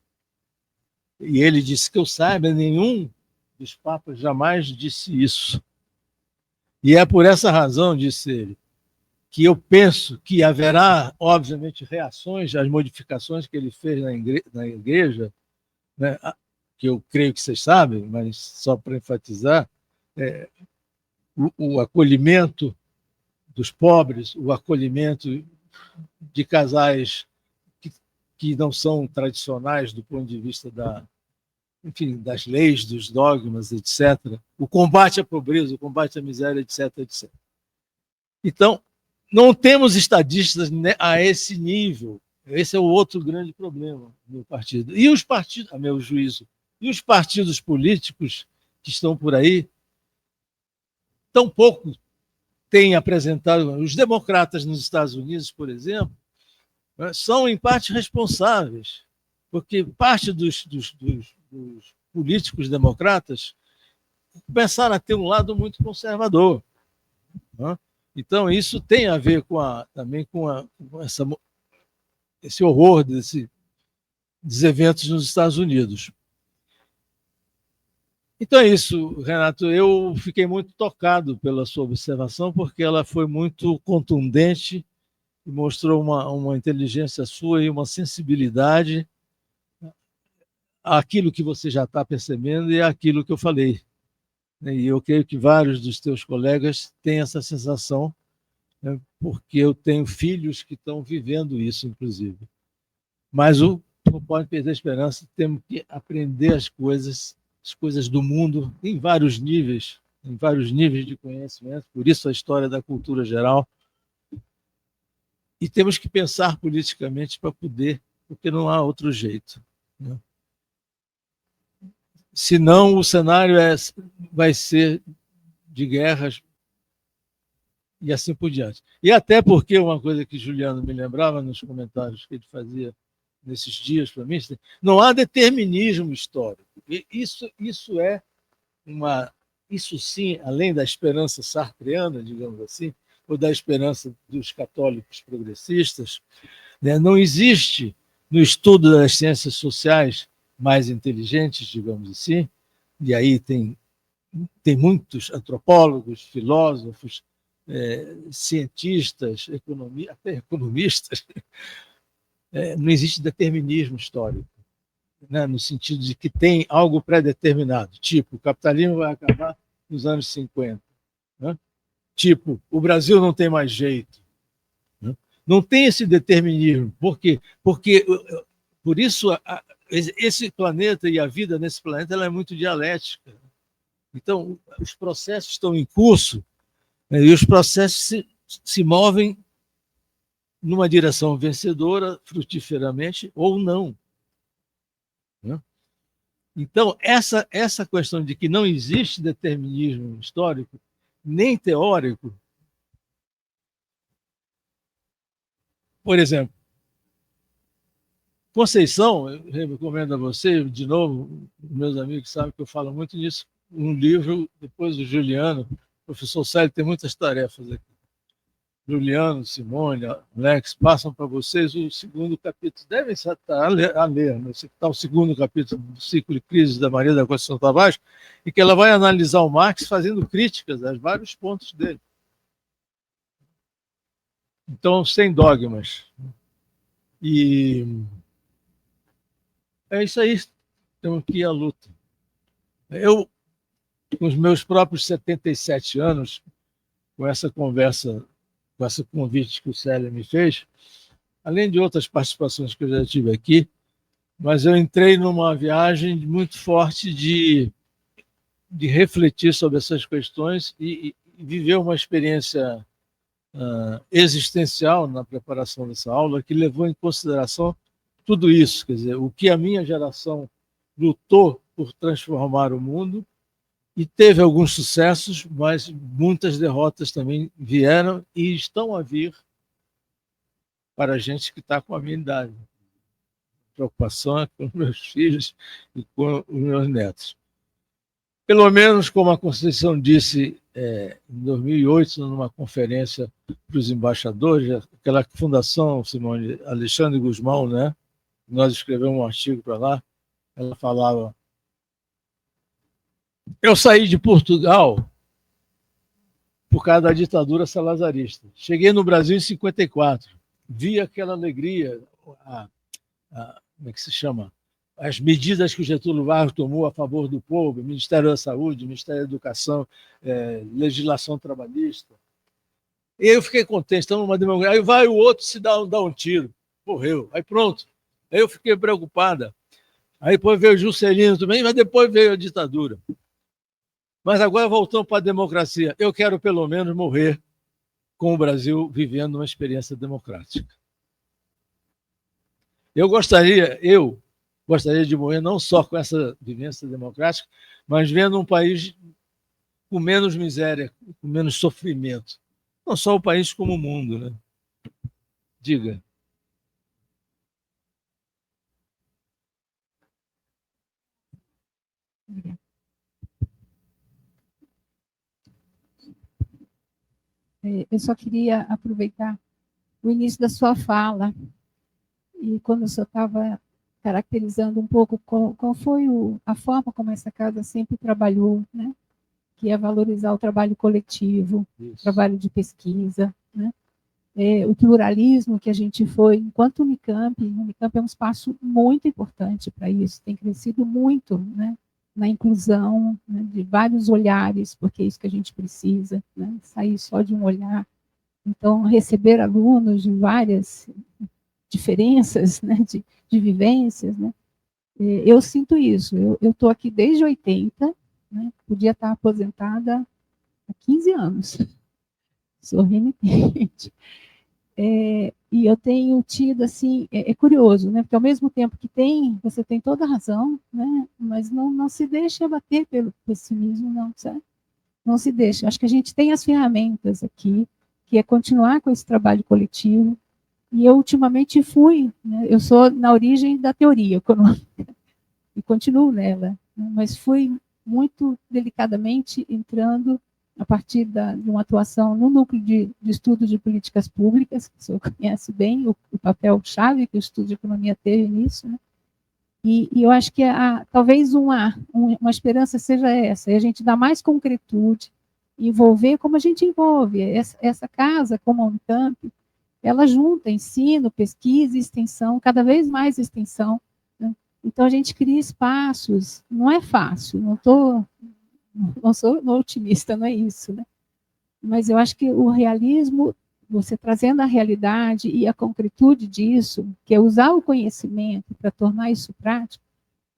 E ele disse que eu saiba, nenhum dos papas jamais disse isso. E é por essa razão, disse ele, que eu penso que haverá, obviamente, reações às modificações que ele fez na igreja, né, que eu creio que vocês sabem, mas só para enfatizar, o acolhimento dos pobres, o acolhimento de casais que não são tradicionais do ponto de vista das leis, dos dogmas, etc. O combate à pobreza, o combate à miséria, etc, etc. Então, não temos estadistas a esse nível. Esse é o outro grande problema do partido. E os partidos, a meu juízo, e os partidos políticos que estão por aí, tão pouco têm apresentado. Os democratas nos Estados Unidos, por exemplo, são, em parte, responsáveis, porque parte dos políticos democratas começaram a ter um lado muito conservador. Né? Então, isso tem a ver também com esse horror dos eventos nos Estados Unidos. Então é isso, Renato. Eu fiquei muito tocado pela sua observação, porque ela foi muito contundente e mostrou uma inteligência sua e uma sensibilidade àquilo que você já está percebendo e àquilo que eu falei. E eu creio que vários dos teus colegas têm essa sensação, né, porque eu tenho filhos que estão vivendo isso, inclusive. Mas não pode perder a esperança, temos que aprender as coisas do mundo em vários níveis de conhecimento, por isso a história da cultura geral. E temos que pensar politicamente para poder, porque não há outro jeito. Né? Senão o cenário vai ser de guerras e assim por diante. E até porque uma coisa que Juliano me lembrava nos comentários que ele fazia nesses dias para mim, não há determinismo histórico. Isso é isso sim, além da esperança sartreana, digamos assim, ou da esperança dos católicos progressistas, né, não existe no estudo das ciências sociais mais inteligentes, digamos assim, e aí tem muitos antropólogos, filósofos, cientistas, até economistas, não existe determinismo histórico, né, no sentido de que tem algo pré-determinado, tipo, o capitalismo vai acabar nos anos 50, né? Tipo, o Brasil não tem mais jeito. Né? Não tem esse determinismo. Por quê? Porque, por isso, esse planeta e a vida nesse planeta ela é muito dialética. Então, os processos estão em curso, né, e os processos se movem numa direção vencedora, frutiferamente, ou não. Né? Então, essa questão de que não existe determinismo histórico, nem teórico, por exemplo, Conceição, eu recomendo a você, de novo, meus amigos sabem que eu falo muito nisso, um livro, depois do Juliano, o professor Célio tem muitas tarefas aqui. Juliano, Simone, Alex, passam para vocês o segundo capítulo. Devem estar a ler, né? Está o segundo capítulo do Ciclo de Crise da Maria da Conceição Tavares, e que ela vai analisar o Marx fazendo críticas a vários pontos dele. Então, sem dogmas. E é isso aí, temos que ir à luta. Eu, com os meus próprios 77 anos, com essa conversa, com esse convite que o Célio me fez, além de outras participações que eu já tive aqui, mas eu entrei numa viagem muito forte de refletir sobre essas questões e viver uma experiência existencial na preparação dessa aula que levou em consideração tudo isso, quer dizer, o que a minha geração lutou por transformar o mundo e teve alguns sucessos, mas muitas derrotas também vieram e estão a vir para a gente que está com a minha idade. A preocupação é com os meus filhos e com os meus netos. Pelo menos, como a Conceição disse em 2008, numa conferência para os embaixadores, aquela fundação, Simone, Alexandre Guzmão, né? Nós escrevemos um artigo para lá, ela falava: eu saí de Portugal por causa da ditadura salazarista. Cheguei no Brasil em 54, vi aquela alegria, como é que se chama? As medidas que o Getúlio Vargas tomou a favor do povo, Ministério da Saúde, Ministério da Educação, legislação trabalhista. E eu fiquei contente, estamos numa democracia. Aí vai o outro se dá um tiro, morreu. Aí pronto. Aí eu fiquei preocupada. Aí depois veio o Juscelino também, mas depois veio a ditadura. Mas agora voltamos para a democracia. Eu quero pelo menos morrer com o Brasil vivendo uma experiência democrática. Eu gostaria de morrer não só com essa vivência democrática, mas vendo um país com menos miséria, com menos sofrimento. Não só o país, como o mundo, né? Diga. Eu só queria aproveitar o início da sua fala, e quando o senhor estava caracterizando um pouco qual foi a forma como essa casa sempre trabalhou, né? Que é valorizar o trabalho coletivo, o trabalho de pesquisa, né? O pluralismo que a gente foi, enquanto o Unicamp é um espaço muito importante para isso, tem crescido muito, né? Na inclusão, né, de vários olhares, porque é isso que a gente precisa, né? Sair só de um olhar. Então, receber alunos de várias diferenças, né, de vivências, né? Eu sinto isso. Eu estou aqui desde 80, né? Podia estar aposentada há 15 anos. Sou renitente. E eu tenho tido, assim, é curioso, né? Porque ao mesmo tempo que você tem toda a razão, né? Mas não se deixa abater pelo pessimismo, não, sabe? Não se deixa. Acho que a gente tem as ferramentas aqui, que é continuar com esse trabalho coletivo. E eu ultimamente né? Eu sou na origem da teoria econômica e continuo nela. né? Mas fui muito delicadamente entrando a partir de uma atuação no núcleo de estudo de políticas públicas, que o senhor conhece bem, o papel-chave que o estudo de economia teve nisso, né? E eu acho que talvez uma esperança seja essa, e a gente dar mais concretude, envolver como a gente envolve. Essa casa, como a Unicamp, ela junta ensino, pesquisa e extensão, cada vez mais extensão, né? Então a gente cria espaços, não é fácil, não sou otimista, não é isso, né? Mas eu acho que o realismo, você trazendo a realidade e a concretude disso, que é usar o conhecimento para tornar isso prático,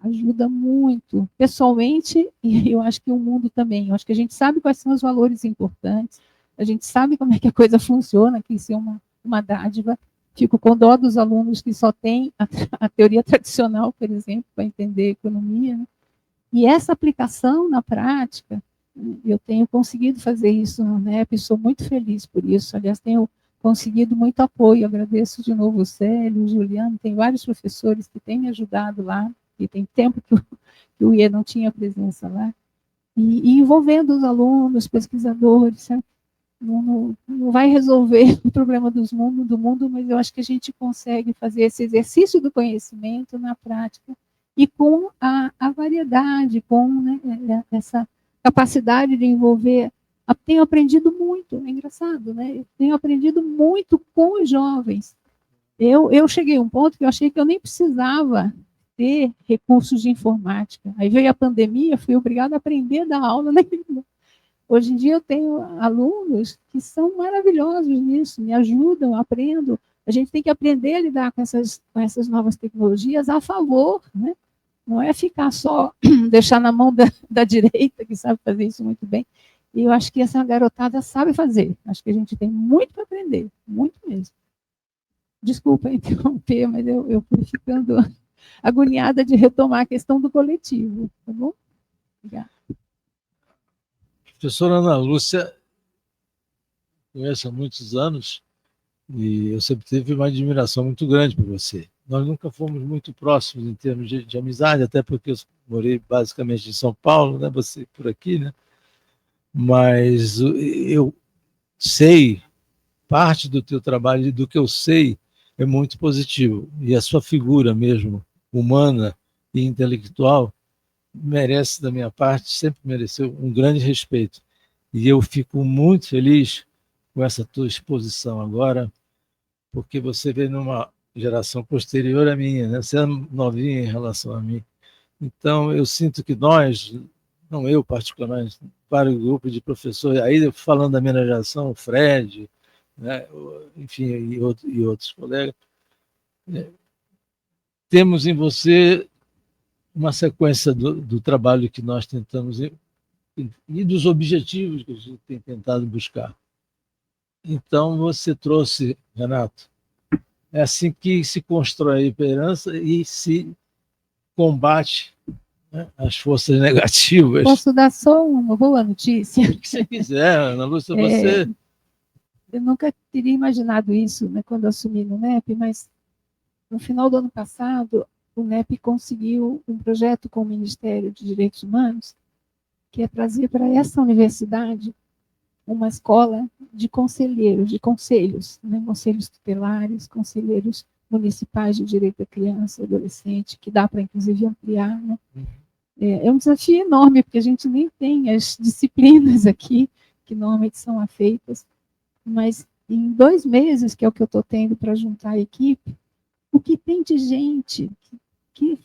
ajuda muito, pessoalmente, e eu acho que o mundo também. Eu acho que a gente sabe quais são os valores importantes, a gente sabe como é que a coisa funciona, que isso é uma dádiva. Fico com dó dos alunos que só têm a teoria tradicional, por exemplo, para entender a economia, né? E essa aplicação na prática, eu tenho conseguido fazer isso no NEP, sou muito feliz por isso. Aliás, tenho conseguido muito apoio. Agradeço de novo o Célio, o Juliano, tem vários professores que têm me ajudado lá, e tem tempo que o IE não tinha presença lá, e envolvendo os alunos, pesquisadores, sabe? Não vai resolver o problema do mundo, mas eu acho que a gente consegue fazer esse exercício do conhecimento na prática, e com a variedade, com, né, essa capacidade de envolver. Tenho aprendido muito, é engraçado, né? Tenho aprendido muito com os jovens. Eu cheguei a um ponto que eu achei que eu nem precisava ter recursos de informática. Aí veio a pandemia, fui obrigada a aprender a dar aula naquilo. Hoje em dia eu tenho alunos que são maravilhosos nisso, me ajudam, aprendo. A gente tem que aprender a lidar com essas novas tecnologias a favor, né? Não é ficar só, deixar na mão da direita, que sabe fazer isso muito bem. E eu acho que essa garotada sabe fazer. Acho que a gente tem muito para aprender, muito mesmo. Desculpa interromper, mas eu fui ficando agoniada de retomar a questão do coletivo, tá bom? Obrigada. Professora Ana Lúcia, conheço há muitos anos e eu sempre tive uma admiração muito grande por você. Nós nunca fomos muito próximos em termos de amizade, até porque eu morei basicamente em São Paulo, né? Você por aqui, né? Mas eu sei, parte do teu trabalho e do que eu sei é muito positivo. E a sua figura mesmo, humana e intelectual, merece, da minha parte, sempre mereceu um grande respeito. E eu fico muito feliz com essa tua exposição agora, porque você veio numa geração posterior à minha, né? Você é novinha em relação a mim. Então, eu sinto que nós, não eu particularmente, para o grupo de professores, aí falando da minha geração, o Fred, né? Enfim, e outros colegas, temos em você uma sequência do trabalho que nós tentamos e dos objetivos que a gente tem tentado buscar. Então, você trouxe, Renato, é assim que se constrói a esperança e se combate, né, as forças negativas. Posso dar só uma boa notícia? O que você quiser, Ana Lúcia, você... Eu nunca teria imaginado isso, né, quando assumi no NEP, mas no final do ano passado, o NEP conseguiu um projeto com o Ministério de Direitos Humanos, que é trazer para essa universidade uma escola de conselheiros, de conselhos, né, conselhos tutelares, conselheiros municipais de direito da criança e adolescente, que dá para, inclusive, ampliar, né? É um desafio enorme, porque a gente nem tem as disciplinas aqui, que normalmente são afeitas, mas em 2 meses, que é o que eu estou tendo para juntar a equipe, o que tem de gente que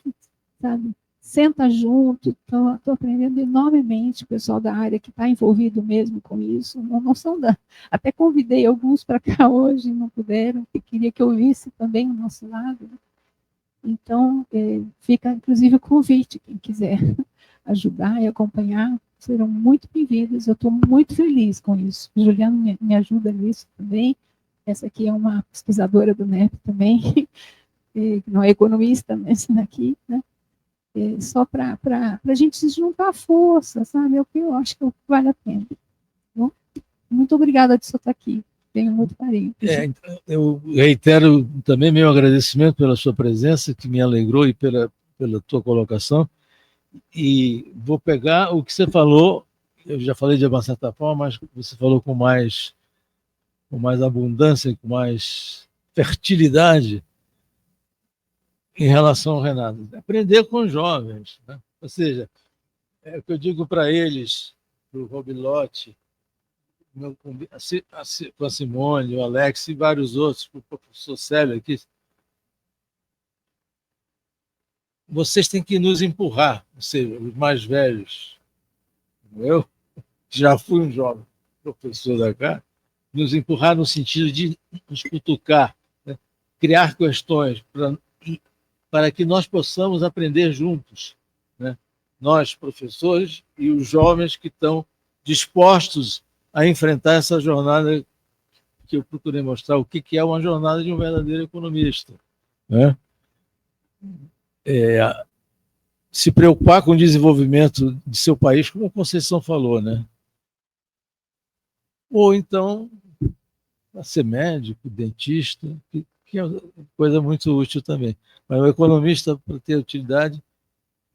sabe, senta junto, estou aprendendo enormemente, o pessoal da área que está envolvido mesmo com isso, não são até convidei alguns para cá hoje, não puderam, que queria que eu ouvisse também o nosso lado. Então, fica inclusive o convite, quem quiser ajudar e acompanhar, serão muito bem-vindos, eu estou muito feliz com isso. O Juliano me ajuda nisso também, essa aqui é uma pesquisadora do NEP também, não é economista, mas aqui, né? Só para a gente se juntar à força, sabe? É o que eu acho que vale a pena. Bom, muito obrigada de você estar aqui. Tenho muito carinho. Eu reitero também meu agradecimento pela sua presença, que me alegrou, e pela tua colocação. E vou pegar o que você falou, eu já falei de uma certa forma, mas você falou com mais abundância, com mais fertilidade em relação ao Renato. Aprender com os jovens, né? Ou seja, é o que eu digo para eles, para o Robilotti, com a Simone, o Alex e vários outros, para o professor Célio aqui. Vocês têm que nos empurrar, ou seja, os mais velhos, como eu, que já fui um jovem professor da cá, nos empurrar no sentido de nos cutucar, né? Criar questões para que nós possamos aprender juntos, né? Nós, professores, e os jovens que estão dispostos a enfrentar essa jornada que eu procurei mostrar, o que é uma jornada de um verdadeiro economista, né? Se preocupar com o desenvolvimento de seu país, como a Conceição falou, né? Ou então ser médico, dentista, que é coisa muito útil também. Mas o economista, para ter utilidade,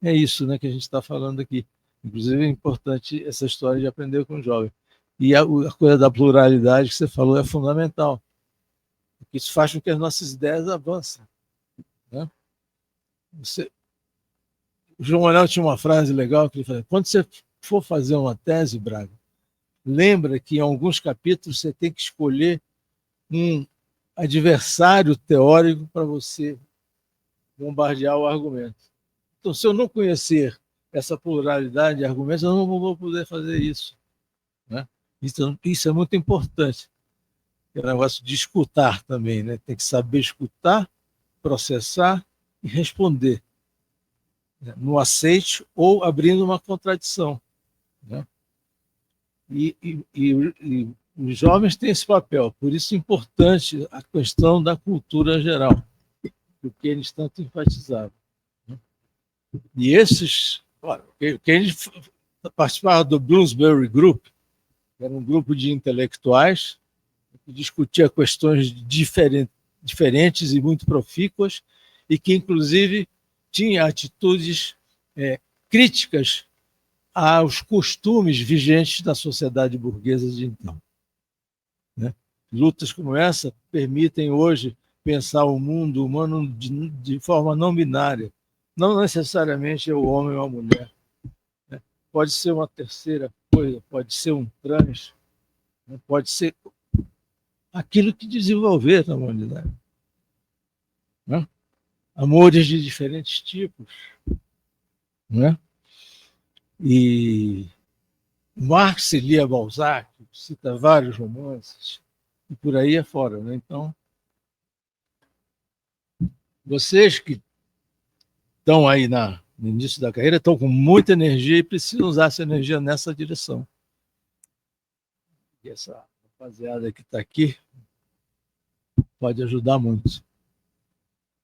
é isso, né, que a gente está falando aqui. Inclusive, é importante essa história de aprender com o jovem. E a coisa da pluralidade que você falou é fundamental. Porque isso faz com que as nossas ideias avancem, né? O João Manuel tinha uma frase legal que ele falou: quando você for fazer uma tese, Braga, lembra que em alguns capítulos você tem que escolher um adversário teórico para você bombardear o argumento. Então, se eu não conhecer essa pluralidade de argumentos, eu não vou poder fazer isso, né? Então, isso é muito importante. É um negócio de escutar também, né? Tem que saber escutar, processar e responder, né? No aceite ou abrindo uma contradição, né? E os jovens têm esse papel, por isso é importante a questão da cultura geral, que eles tanto enfatizavam, né? E esses, olha, quem participava do Bloomsbury Group, era um grupo de intelectuais que discutia questões diferentes e muito profícuas, e que, inclusive, tinha atitudes críticas aos costumes vigentes da sociedade burguesa de então, né? Lutas como essa permitem hoje pensar o mundo humano de forma não binária. Não necessariamente é o homem ou a mulher, né? Pode ser uma terceira coisa, pode ser um trans, né? Pode ser aquilo que desenvolver na humanidade, né? Amores de diferentes tipos, né? E Marx lia Balzac, cita vários romances, e por aí afora, né? Então, vocês que estão aí no início da carreira estão com muita energia e precisam usar essa energia nessa direção. E essa rapaziada que está aqui pode ajudar muito.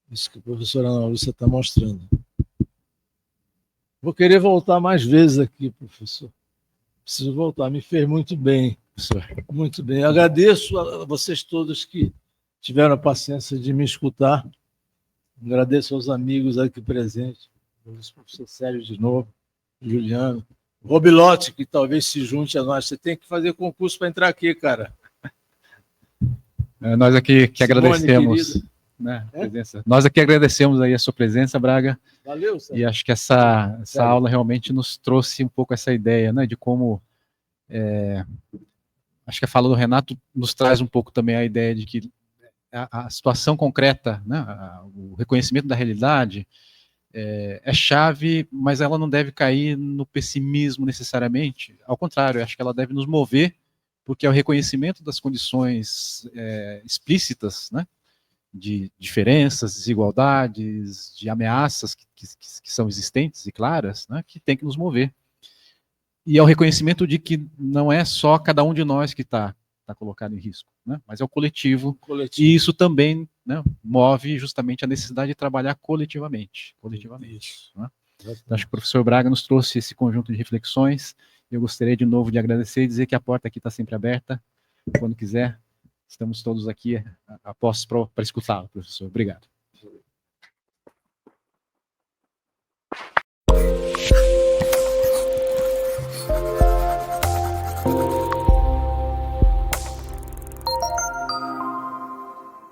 Isso que a professora Ana Lúcia está mostrando. Vou querer voltar mais vezes aqui, professor. Preciso voltar, me fez muito bem, professor. Muito bem. Agradeço a vocês todos que tiveram a paciência de me escutar. Agradeço aos amigos aqui presentes, o professor Célio de novo, Juliano, Robilotti, que talvez se junte a nós. Você tem que fazer concurso para entrar aqui, cara. Nós aqui que Simone, agradecemos, né, a presença. Nós aqui agradecemos aí a sua presença, Braga. Valeu, Célio. E acho que essa aula realmente nos trouxe um pouco essa ideia, né, de como acho que a fala do Renato nos traz um pouco também a ideia de que a situação concreta, né, o reconhecimento da realidade é chave, mas ela não deve cair no pessimismo necessariamente. Ao contrário, acho que ela deve nos mover, porque é o reconhecimento das condições explícitas, né, de diferenças, desigualdades, de ameaças que são existentes e claras, né, que tem que nos mover. E é o reconhecimento de que não é só cada um de nós que está colocado em risco, né, mas é o coletivo. E isso também, né, move justamente a necessidade de trabalhar coletivamente. Né? Então, acho que o professor Braga nos trouxe esse conjunto de reflexões. Eu gostaria de novo de agradecer e dizer que a porta aqui está sempre aberta. Quando quiser, estamos todos aqui a postos para escutá-lo, professor. Obrigado. Obrigada.